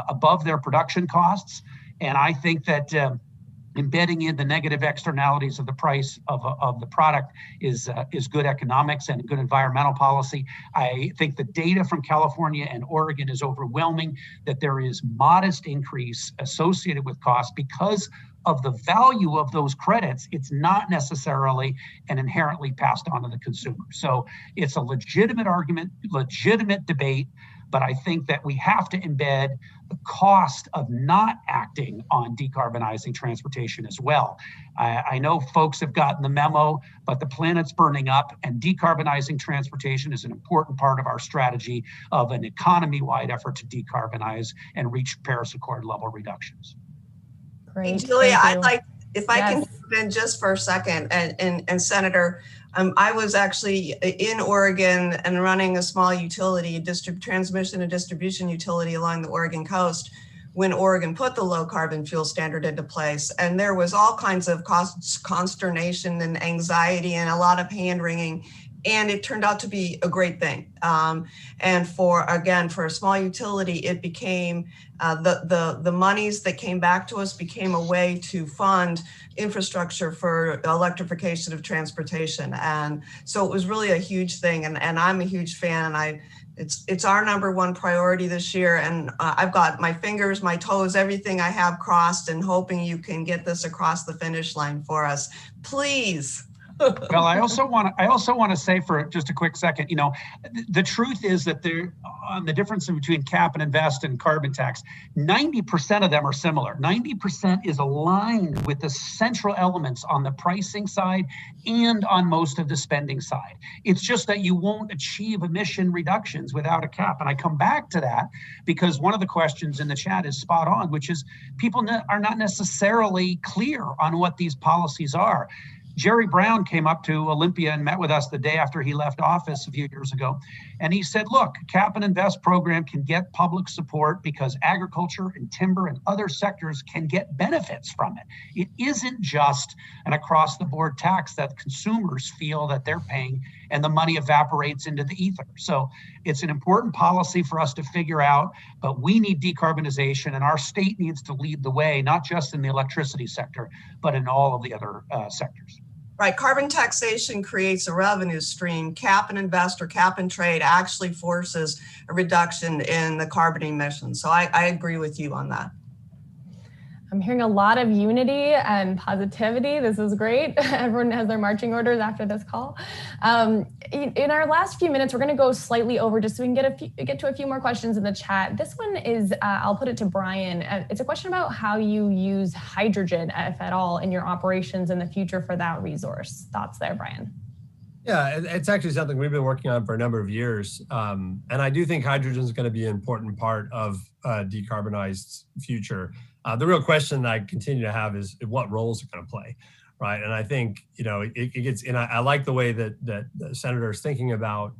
above their production costs. And I think that embedding in the negative externalities of the price of the product is good economics and good environmental policy. I think the data from California and Oregon is overwhelming that there is modest increase associated with cost because of the value of those credits. It's not necessarily and inherently passed on to the consumer. So it's a legitimate argument, legitimate debate, but I think that we have to embed the cost of not acting on decarbonizing transportation as well. I know folks have gotten the memo, but the planet's burning up, and decarbonizing transportation is an important part of our strategy of an economy-wide effort to decarbonize and reach Paris Accord level reductions. Great. Hey, Julia, I'd like, if I Yes. can jump in just for a second, and Senator, I was actually in Oregon and running a small utility, transmission and distribution utility along the Oregon coast when Oregon put the low carbon fuel standard into place. And there was all kinds of consternation and anxiety and a lot of hand wringing. And it turned out to be a great thing. And for a small utility, it became the monies that came back to us became a way to fund infrastructure for electrification of transportation. And so it was really a huge thing. And I'm a huge fan. And it's our number one priority this year. And I've got my fingers, my toes, everything I have crossed, and hoping you can get this across the finish line for us. Please. Well, I also want to say for just a quick second, the truth is that on the difference between cap and invest and carbon tax, 90% of them are similar. 90% is aligned with the central elements on the pricing side and on most of the spending side. It's just that you won't achieve emission reductions without a cap. And I come back to that because one of the questions in the chat is spot on, which is people are not necessarily clear on what these policies are. Jerry Brown came up to Olympia and met with us the day after he left office a few years ago. And he said, look, cap and invest program can get public support because agriculture and timber and other sectors can get benefits from it. It isn't just an across the board tax that consumers feel that they're paying and the money evaporates into the ether. So it's an important policy for us to figure out, but we need decarbonization and our state needs to lead the way, not just in the electricity sector, but in all of the other sectors. Right, carbon taxation creates a revenue stream. Cap and invest or cap and trade actually forces a reduction in the carbon emissions. So I agree with you on that. I'm hearing a lot of unity and positivity. This is great. Everyone has their marching orders after this call. In our last few minutes, we're going to go slightly over just so we can get to a few more questions in the chat. This one is, I'll put it to Brian. It's a question about how you use hydrogen, if at all, in your operations in the future for that resource. Thoughts there, Brian? Yeah, it's actually something we've been working on for a number of years. And I do think hydrogen is going to be an important part of a decarbonized future. The real question I continue to have is what roles are going to play, right? And I think, it gets, and I like the way that the senator is thinking about,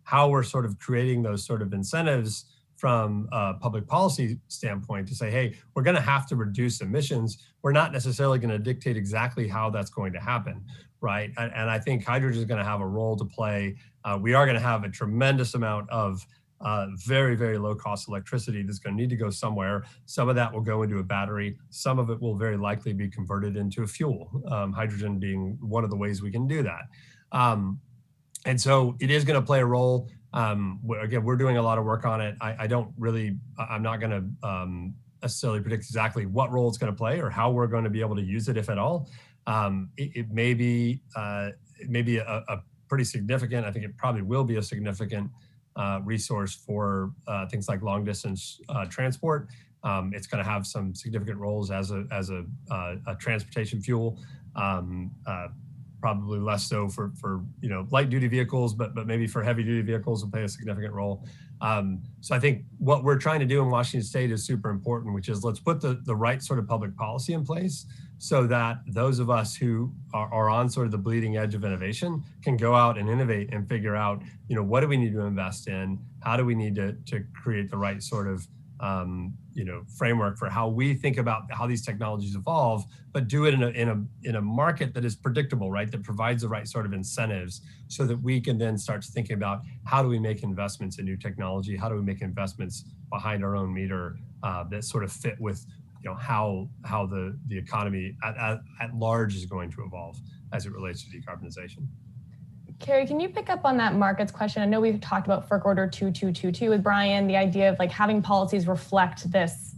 how we're sort of creating those sort of incentives from a public policy standpoint to say, hey, we're going to have to reduce emissions. We're not necessarily going to dictate exactly how that's going to happen, right? And I think hydrogen is going to have a role to play. We are going to have a tremendous amount of very, very low cost electricity that's going to need to go somewhere. Some of that will go into a battery. Some of it will very likely be converted into a fuel, hydrogen being one of the ways we can do that. And so it is going to play a role. Again, we're doing a lot of work on it. I'm not going to necessarily predict exactly what role it's going to play or how we're going to be able to use it, if at all. It may be a pretty significant, I think it probably will be a significant resource for things like long distance transport. It's going to have some significant roles as a transportation fuel. Probably less so for light duty vehicles, but maybe for heavy duty vehicles will play a significant role. So I think what we're trying to do in Washington State is super important, which is let's put the right sort of public policy in place so that those of us who are on sort of the bleeding edge of innovation can go out and innovate and figure out, what do we need to invest in? How do we need to create the right sort of framework for how we think about how these technologies evolve, but do it in a market that is predictable, right? That provides the right sort of incentives so that we can then start to think about how do we make investments in new technology? How do we make investments behind our own meter that sort of fit with how the economy at large is going to evolve as it relates to decarbonization. Carrie, can you pick up on that markets question? I know we've talked about FERC Order 2222 with Brian, the idea of like having policies reflect this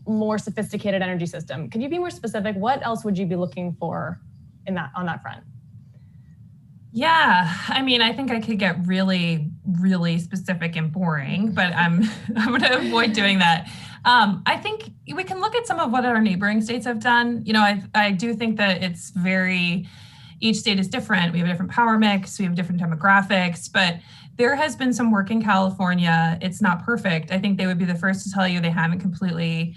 more sophisticated energy system. Could you be more specific? What else would you be looking for on that front? Yeah, I mean, I think I could get really, really specific and boring, but I'm going to avoid doing that. I think we can look at some of what our neighboring states have done. I do think that it's each state is different. We have a different power mix, we have different demographics, but there has been some work in California. It's not perfect. I think they would be the first to tell you they haven't completely,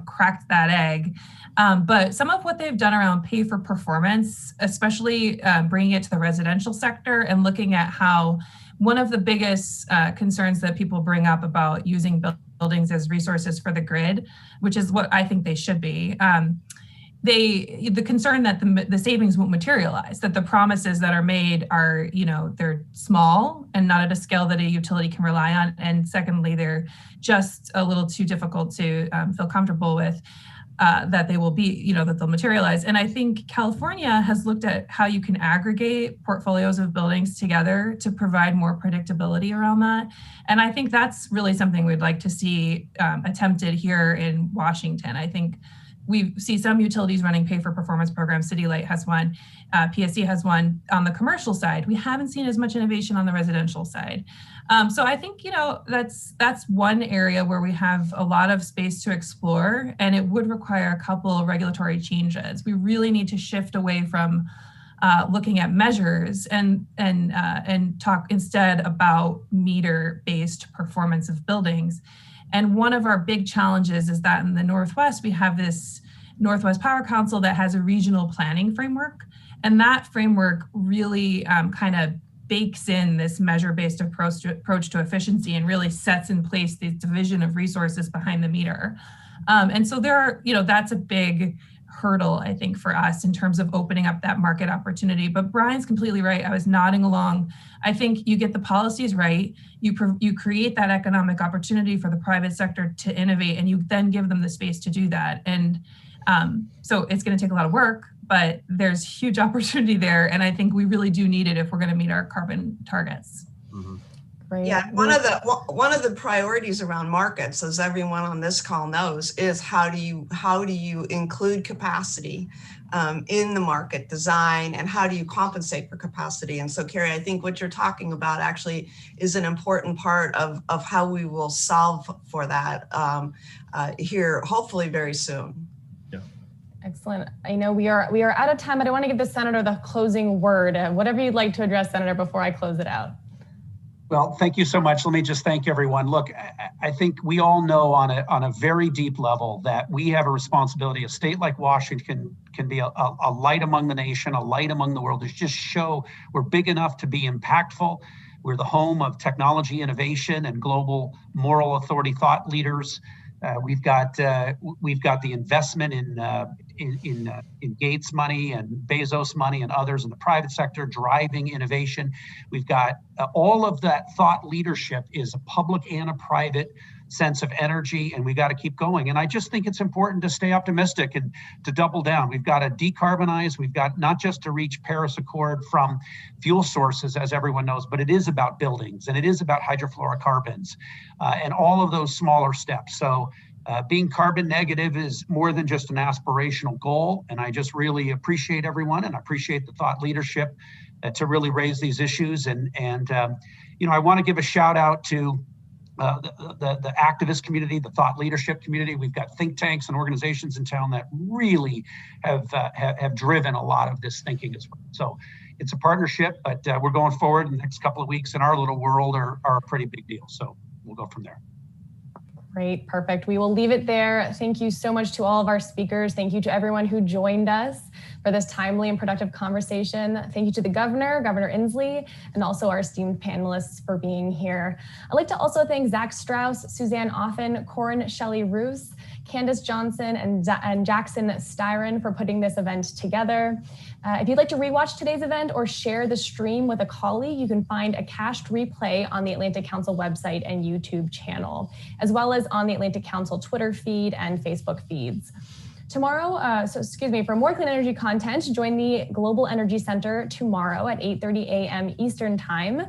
cracked that egg. But some of what they've done around pay for performance, especially bringing it to the residential sector and looking at how one of the biggest concerns that people bring up about using buildings as resources for the grid, which is what I think they should be. The concern that the savings won't materialize, that the promises that are made are, they're small and not at a scale that a utility can rely on. And secondly, they're just a little too difficult to feel comfortable with, that they will be, that they'll materialize. And I think California has looked at how you can aggregate portfolios of buildings together to provide more predictability around that. And I think that's really something we'd like to see attempted here in Washington. I think we see some utilities running pay for performance programs. City Light has one, PSC has one on the commercial side. We haven't seen as much innovation on the residential side. So I think, that's one area where we have a lot of space to explore, and it would require a couple of regulatory changes. We really need to shift away from looking at measures and talk instead about meter-based performance of buildings. And one of our big challenges is that in the Northwest, we have this Northwest Power Council that has a regional planning framework. And that framework really kind of bakes in this measure-based approach to efficiency and really sets in place the division of resources behind the meter. And so that's a big hurdle, I think, for us in terms of opening up that market opportunity. But Brian's completely right. I was nodding along. I think you get the policies right, you create that economic opportunity for the private sector to innovate, and you then give them the space to do that. And so it's going to take a lot of work, but there's huge opportunity there. And I think we really do need it if we're going to meet our carbon targets. Mm-hmm. Right. Yeah, one of the priorities around markets, as everyone on this call knows, is how do you include capacity in the market design, and how do you compensate for capacity? And so, Carrie, I think what you're talking about actually is an important part of how we will solve for that here, hopefully very soon. Excellent. I know we are out of time, but I want to give the Senator the closing word. Whatever you'd like to address, Senator, before I close it out. Well, thank you so much. Let me just thank everyone. Look, I think we all know on a very deep level that we have a responsibility. A state like Washington can be a light among the nation, a light among the world. To just show we're big enough to be impactful. We're the home of technology innovation and global moral authority thought leaders. We've got the investment in Gates money and Bezos money and others in the private sector driving innovation. We've got all of that thought leadership is a public and a private sense of energy, and we got to keep going. And I just think it's important to stay optimistic and to double down. We've got to decarbonize. We've got not just to reach Paris Accord from fuel sources, as everyone knows, but it is about buildings, and it is about hydrofluorocarbons and all of those smaller steps. So being carbon negative is more than just an aspirational goal. And I just really appreciate everyone, and I appreciate the thought leadership to really raise these issues. And I want to give a shout out to the activist community, the thought leadership community. We've got think tanks and organizations in town that really have driven a lot of this thinking as well. So it's a partnership, but we're going forward. In the next couple of weeks in our little world are a pretty big deal. So we'll go from there. Great, perfect. We will leave it there. Thank you so much to all of our speakers. Thank you to everyone who joined us. for this timely and productive conversation. Thank you to the Governor Inslee, and also our esteemed panelists for being here. I'd like to also thank Zach Strauss, Suzanne Offen, Corin Shelley Roos, Candace Johnson, and Jackson Styron for putting this event together. If you'd like to rewatch today's event or share the stream with a colleague, you can find a cached replay on the Atlantic Council website and YouTube channel, as well as on the Atlantic Council Twitter feed and Facebook feeds. Tomorrow, for more clean energy content, join the Global Energy Center tomorrow at 8:30 a.m. Eastern Time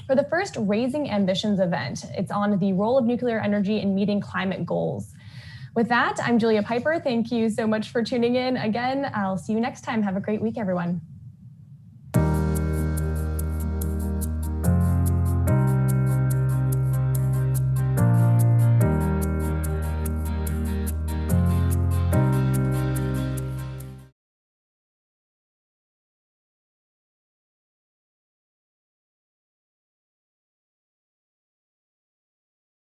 for the first Raising Ambitions event. It's on the role of nuclear energy in meeting climate goals. With that, I'm Julia Piper. Thank you so much for tuning in. Again, I'll see you next time. Have a great week, everyone.